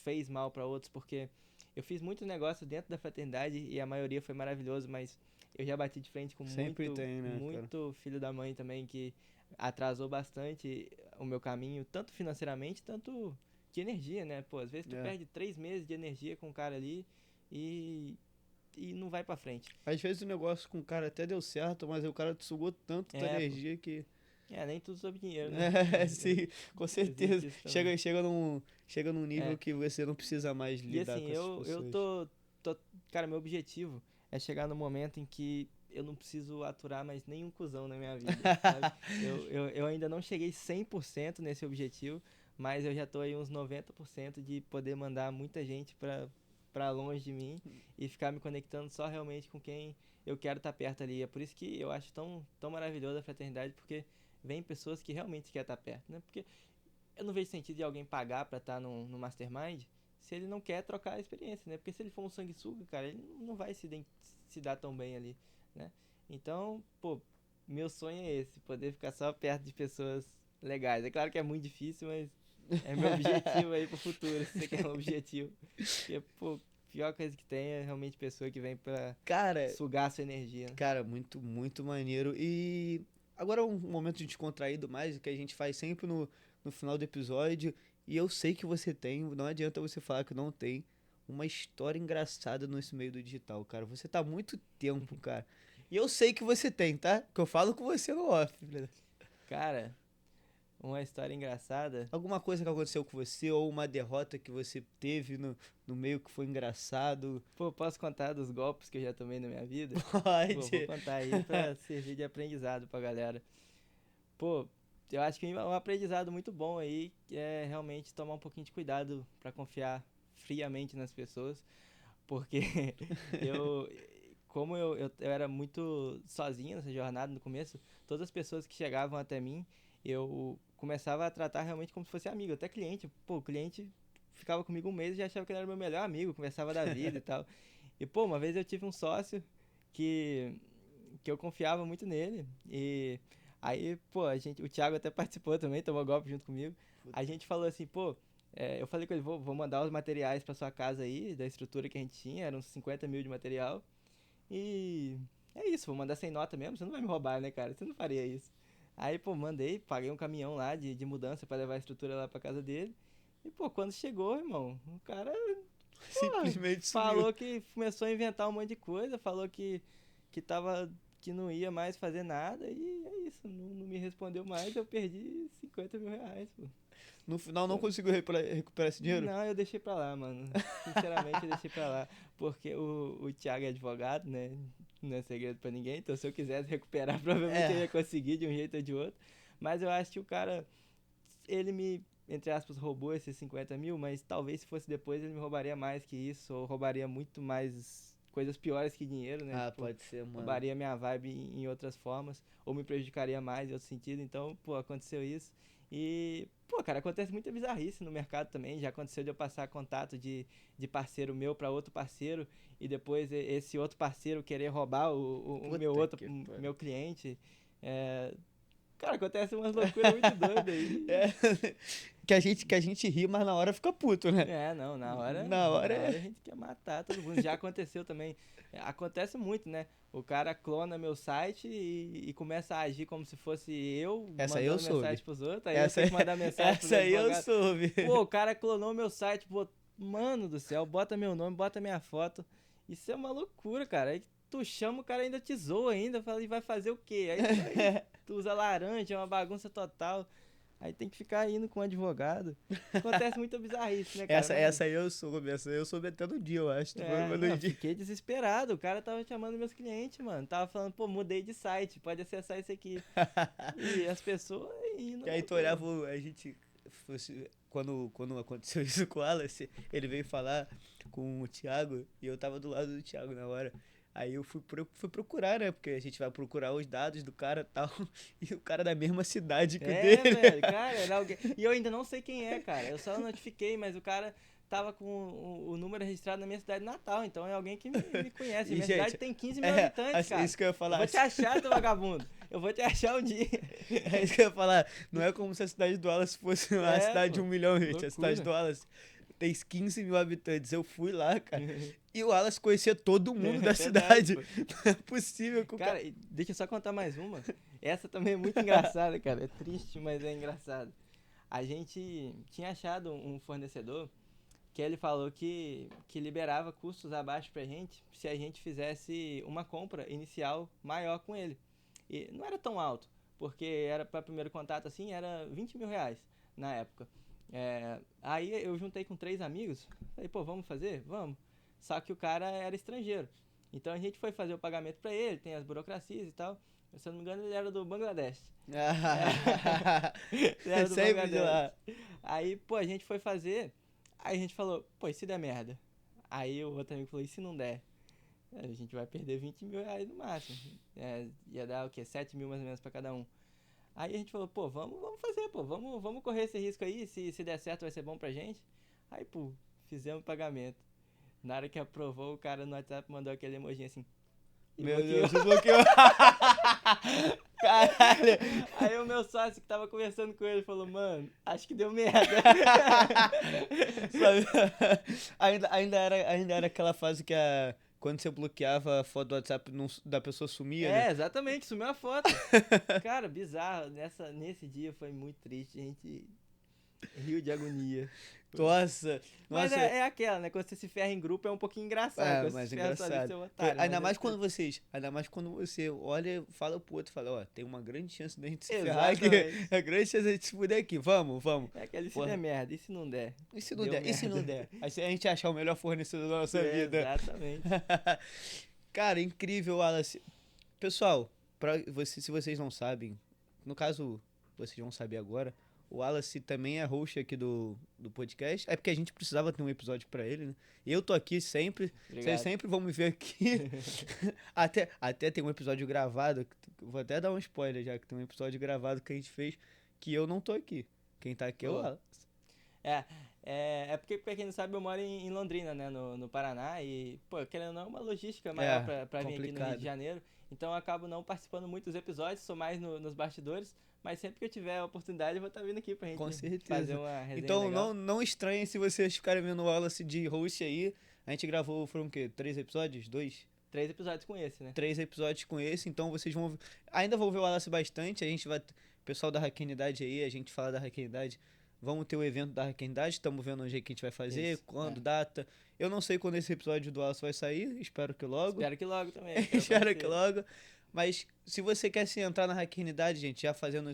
fez mal para outros, porque eu fiz muito negócio dentro da fraternidade e a maioria foi maravilhoso, mas eu já bati de frente com Sempre muito, tem, né, cara? muito filho da mãe também que atrasou bastante o meu caminho, tanto financeiramente, tanto de energia, né? Pô, às vezes tu É. perde 3 meses de energia com o cara ali e, e não vai pra frente. Às vezes o negócio com o cara até deu certo, mas aí o cara te sugou tanto tua É, pô. energia que. Nem tudo sobre dinheiro, né? É, sim, com certeza. Existe isso também. Chega num nível É. que você não precisa mais E lidar assim, com essas eu pessoas. tô. Cara, meu objetivo é chegar no momento em que eu não preciso aturar mais nenhum cuzão na minha vida, sabe? Eu ainda não cheguei 100% nesse objetivo, mas eu já tô aí uns 90% de poder mandar muita gente pra longe de mim e ficar me conectando só realmente com quem eu quero estar perto ali. É por isso que eu acho tão maravilhoso a fraternidade, porque vem pessoas que realmente querem estar perto, né? Porque eu não vejo sentido de alguém pagar pra estar no Mastermind se ele não quer trocar a experiência, né? Porque se ele for um sanguessuga, cara, ele não vai se dar tão bem ali, né? Então, pô, meu sonho é esse, poder ficar só perto de pessoas legais. É claro que é muito difícil, mas é meu objetivo aí pro futuro, se você quer um objetivo. Porque, pô, pior coisa que tem é realmente pessoa que vem pra Cara, sugar a sua energia, né? cara, muito, muito maneiro. E agora é um momento de descontraído mais, que a gente faz sempre no final do episódio. E eu sei que você tem, não adianta você falar que não tem, uma história engraçada nesse meio do digital, cara. Você tá há muito tempo, cara. E eu sei que você tem, tá? Que eu falo com você no off, né? Cara, uma história engraçada. Alguma coisa que aconteceu com você, ou uma derrota que você teve no meio que foi engraçado. Pô, posso contar dos golpes que eu já tomei na minha vida? Pô, vou Pode. contar aí pra servir de aprendizado pra galera. Pô, eu acho que um aprendizado muito bom aí é realmente tomar um pouquinho de cuidado pra confiar friamente nas pessoas, porque eu, como eu era muito sozinho nessa jornada no começo, todas as pessoas que chegavam até mim, eu começava a tratar realmente como se fosse amigo, até cliente. Pô, o cliente ficava comigo um mês e já achava que ele era meu melhor amigo, conversava da vida e tal. E, pô, uma vez eu tive um sócio que, que eu confiava muito nele. E aí, pô, o Thiago até participou também, tomou golpe junto comigo. A gente falou assim, pô, eu falei com ele, vou mandar os materiais pra sua casa aí, da estrutura que a gente tinha, eram uns 50 mil de material. E é isso, vou mandar sem nota mesmo, você não vai me roubar, né, cara? Você não faria isso. Aí, pô, mandei, paguei um caminhão lá de mudança pra levar a estrutura lá pra casa dele. E, pô, quando chegou, irmão, o cara Simplesmente sumiu. falou que começou a inventar um monte de coisa, falou que tava, que não ia mais fazer nada e é isso, não me respondeu mais, eu perdi 50 mil reais, pô. No final não Então, conseguiu recuperar esse dinheiro? não, eu deixei pra lá, mano. Sinceramente, eu deixei pra lá. Porque o Thiago é advogado, né? Não é segredo pra ninguém. Então, se eu quisesse recuperar, provavelmente eu É, ia conseguir de um jeito ou de outro. Mas eu acho que o cara, ele me, entre aspas, roubou esses 50 mil. Mas talvez se fosse depois, ele me roubaria mais que isso. Ou roubaria muito mais coisas piores que dinheiro, né? ah, Tipo, pode ser, mano. roubaria minha vibe em outras formas. Ou me prejudicaria mais em outro sentido. Então, pô, aconteceu isso. E, pô, cara, acontece muita bizarrice no mercado também. Já aconteceu de eu passar contato de parceiro meu pra outro parceiro e depois esse outro parceiro querer roubar o meu Puta outro, que pariu. meu cliente. É, cara, acontece umas loucuras muito doidas aí. É, que a gente ri, mas na hora fica puto, né? Não, na hora, Na hora na hora a é. gente quer matar todo mundo. Já aconteceu também. Acontece muito, né? O cara clona meu site e começa a agir como se fosse eu Essa aí eu mandando soube. mensagem pros outros. Aí eu Essa, tenho que mandar mensagem pros essa aí eu advogados. soube. Pô, o cara clonou meu site, mano do céu, bota meu nome, bota minha foto. Isso é uma loucura, cara. Aí tu chama, o cara ainda te zoa ainda, fala, e vai fazer o quê? Aí tu usa laranja, é uma bagunça total. Aí tem que ficar indo com um advogado. Acontece muita bizarrice, né, cara? Essa aí eu soube até no dia, eu acho. Não, fiquei desesperado. O cara tava chamando meus clientes, mano. Tava falando, pô, mudei de site, pode acessar esse aqui. E as pessoas indo. E aí tu olhava, a gente. Quando aconteceu isso com o Wallace, ele veio falar com o Thiago e eu tava do lado do Thiago na hora. Aí eu fui procurar, né? Porque a gente vai procurar os dados do cara e tal. E o cara da mesma cidade que o dele. Velho, cara, era alguém. E eu ainda não sei quem é, cara. Eu só notifiquei, mas o cara tava com o número registrado na minha cidade natal. Então é alguém que me conhece. E, Minha gente, cidade tem 15 mil habitantes, cara. Isso que eu ia falar. Eu vou te achar, teu vagabundo. Eu vou te achar um dia. É isso que eu ia falar. Não é como se a cidade do Wallace fosse uma cidade de 1 milhão, gente. Loucura. A cidade do Wallace tem 15 mil habitantes. Eu fui lá, cara. E o Wallace conhecia todo mundo da cidade. Não é possível que o cara... Deixa eu só contar mais uma. Essa também é muito engraçada, cara. É triste, mas é engraçado. A gente tinha achado um fornecedor que ele falou que liberava custos abaixo pra gente se a gente fizesse uma compra inicial maior com ele. E não era tão alto, porque era para primeiro contato assim, era 20 mil reais na época. Aí eu juntei com 3 amigos, falei, pô, vamos fazer? Vamos. Só que o cara era estrangeiro. Então a gente foi fazer o pagamento para ele, tem as burocracias e tal. Se eu não me engano, ele era do Bangladesh. Ele era do Sempre de lá. Aí, pô, a gente foi fazer, aí a gente falou, pô, e se der merda? Aí o outro amigo falou, e se não der? A gente vai perder 20 mil reais no máximo. Ia dar o quê? 7 mil mais ou menos pra cada um. Aí a gente falou, pô, vamos fazer, pô, vamos correr esse risco aí, se der certo vai ser bom pra gente. Aí, pô, fizemos o pagamento. Na hora que aprovou, o cara no WhatsApp mandou aquele emoji assim. Meu Deus, desbloqueou. Caralho. Aí o meu sócio que tava conversando com ele falou, mano, acho que deu merda. ainda era aquela fase que quando você bloqueava a foto do WhatsApp da pessoa sumia, né? Exatamente, sumiu a foto. Cara, bizarro. Nesse dia foi muito triste. A gente riu de agonia. Nossa. Mas é aquela, né? Quando você se ferra em grupo é um pouquinho engraçado. Mas engraçado. Otário, ainda mais quando você olha e fala pro outro, fala, ó, tem uma grande chance da gente se ferrar aqui. É grande chance da gente se fuder aqui, vamos. É aquele se der merda, e se não der? E se não der? E se não der? Aí a gente achar o melhor fornecedor da nossa vida. Exatamente. Cara, incrível, Wallace. Pessoal, se vocês não sabem, no caso, vocês vão saber agora, o Wallace também é host aqui do podcast. É porque a gente precisava ter um episódio pra ele, né? Eu tô aqui sempre. Obrigado. Vocês sempre vão me ver aqui. até tem um episódio gravado. Vou até dar um spoiler já, que tem um episódio gravado que a gente fez que eu não tô aqui. Quem tá aqui é o Wallace. É porque, pra quem não sabe, eu moro em Londrina, né? No Paraná. E, pô, querendo ou não, é uma logística maior pra vir aqui no Rio de Janeiro. Então eu acabo não participando muito dos episódios, sou mais nos bastidores. Mas sempre que eu tiver a oportunidade, eu vou estar vindo aqui pra gente fazer uma resenha então legal. Não estranhem se vocês ficarem vendo o Wallace de host aí. A gente gravou, foram o quê? 3 episódios? 2? 3 episódios com esse, né? 3 episódios com esse, então vocês vão... Ainda vão ver o Wallace bastante, a gente vai... Pessoal da Hackenidade aí, a gente fala da Hackenidade. Vamos ter o evento da Hackenidade, estamos vendo onde é que a gente vai fazer, quando, data. Eu não sei quando esse episódio do Wallace vai sair, espero que logo. Espero que logo também. Espero que logo. Mas se você quer se entrar na Hackenidade, gente, já fazendo...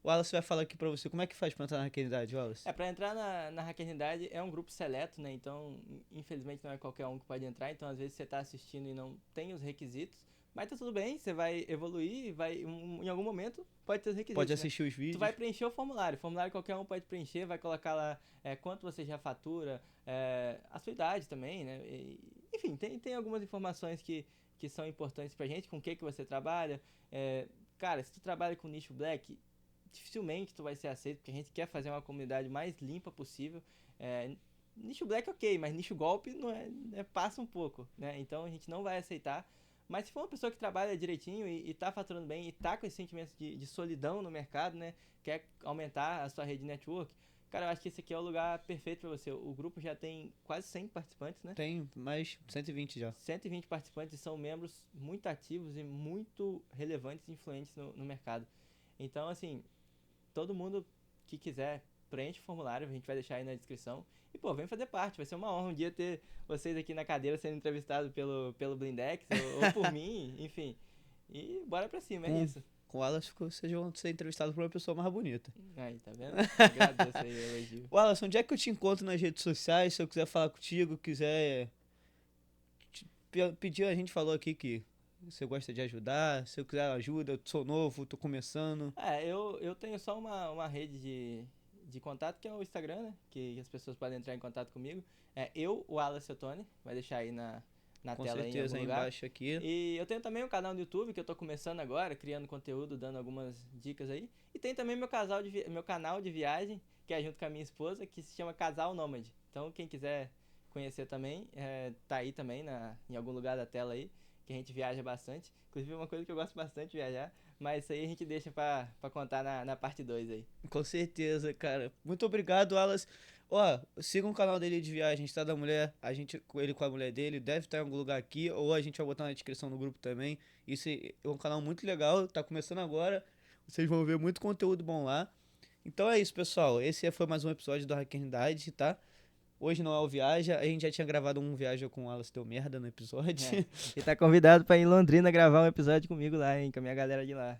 O Wallace vai falar aqui pra você como é que faz pra entrar na Hackenidade, Wallace? Pra entrar na Hackenidade é um grupo seleto, né? Então, infelizmente não é qualquer um que pode entrar. Então, às vezes você tá assistindo e não tem os requisitos. Mas tá tudo bem, você vai evoluir, em algum momento pode ter os requisitos. Pode assistir os vídeos. Tu vai preencher o formulário. O formulário qualquer um pode preencher, vai colocar lá quanto você já fatura, a sua idade também, né? Enfim, tem algumas informações que são importantes pra gente, com o que você trabalha. Cara, se tu trabalha com nicho black, dificilmente tu vai ser aceito, porque a gente quer fazer uma comunidade mais limpa possível. Nicho black ok, mas nicho golpe não passa um pouco, né? Então a gente não vai aceitar. Mas se for uma pessoa que trabalha direitinho e tá faturando bem e tá com esse sentimento de solidão no mercado, né? Quer aumentar a sua rede de network, cara, eu acho que esse aqui é o lugar perfeito pra você. O grupo já tem quase 100 participantes, né? Tem mais 120 já. 120 participantes e são membros muito ativos e muito relevantes e influentes no mercado. Então, assim, todo mundo que quiser, preenche o formulário, a gente vai deixar aí na descrição. E, pô, vem fazer parte, vai ser uma honra um dia ter vocês aqui na cadeira sendo entrevistados pelo Blindex ou por mim, enfim. E bora pra cima, é isso. Com o Wallace, vocês vão ser entrevistados por uma pessoa mais bonita. Aí, tá vendo? Agradeço aí o elogio. Wallace, onde é que eu te encontro nas redes sociais? Se eu quiser falar contigo, quiser pedir, a gente falou aqui que você gosta de ajudar. Se eu quiser ajuda, eu sou novo, tô começando. Eu tenho só uma rede de contato, que é o Instagram, né? Que as pessoas podem entrar em contato comigo. O Wallace Ottoni, vai deixar aí na Com tela aí em certeza, algum aí lugar. embaixo aqui. E eu tenho também um canal no YouTube que eu tô começando agora, criando conteúdo, dando algumas dicas aí. E tem também meu canal de viagem, que é junto com a minha esposa, que se chama Casal Nômade. Então quem quiser conhecer também, tá aí também em algum lugar da tela aí, que a gente viaja bastante. Inclusive é uma coisa que eu gosto bastante de viajar, mas isso aí a gente deixa pra contar na parte 2 aí. Com certeza, cara. Muito obrigado, Wallace. Ó, siga o canal dele de viagem, Estado da Mulher. Ele com a mulher dele, deve estar em algum lugar aqui, ou a gente vai botar na descrição do grupo também. Isso é um canal muito legal, tá começando agora. Vocês vão ver muito conteúdo bom lá. Então é isso, pessoal. Esse foi mais um episódio do Hackernidade, tá? Hoje não é o Viaja. A gente já tinha gravado um Viaja com o Wallace, deu merda no episódio. E tá convidado pra ir em Londrina gravar um episódio comigo lá, hein, com a minha galera de lá.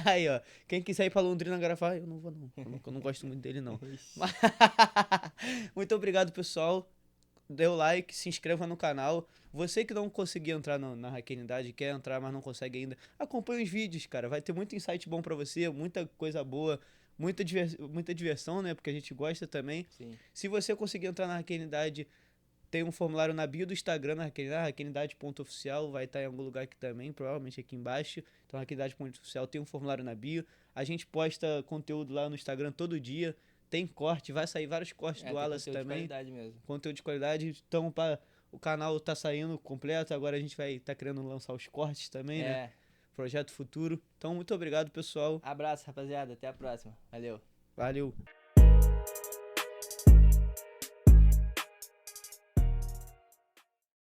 Aí, ó. Quem quiser ir pra Londrina gravar, eu não vou, não. Eu não gosto muito dele, não. Muito obrigado, pessoal. Dê o like, se inscreva no canal. Você que não conseguiu entrar na Hackernidade, quer entrar, mas não consegue ainda, acompanhe os vídeos, cara. Vai ter muito insight bom pra você, muita coisa boa, muita diversão, né? Porque a gente gosta também. Sim. Se você conseguir entrar na Hackernidade, tem um formulário na bio do Instagram, na hackernidade.oficial, vai estar em algum lugar aqui também, provavelmente aqui embaixo. Então, hackernidade.oficial tem um formulário na bio. A gente posta conteúdo lá no Instagram todo dia. Tem corte, vai sair vários cortes do Wallace também. Conteúdo de qualidade mesmo. Conteúdo de qualidade. Então, o canal tá saindo completo, agora a gente vai estar querendo lançar os cortes também, né? Projeto futuro. Então, muito obrigado, pessoal. Abraço, rapaziada. Até a próxima. Valeu. Valeu.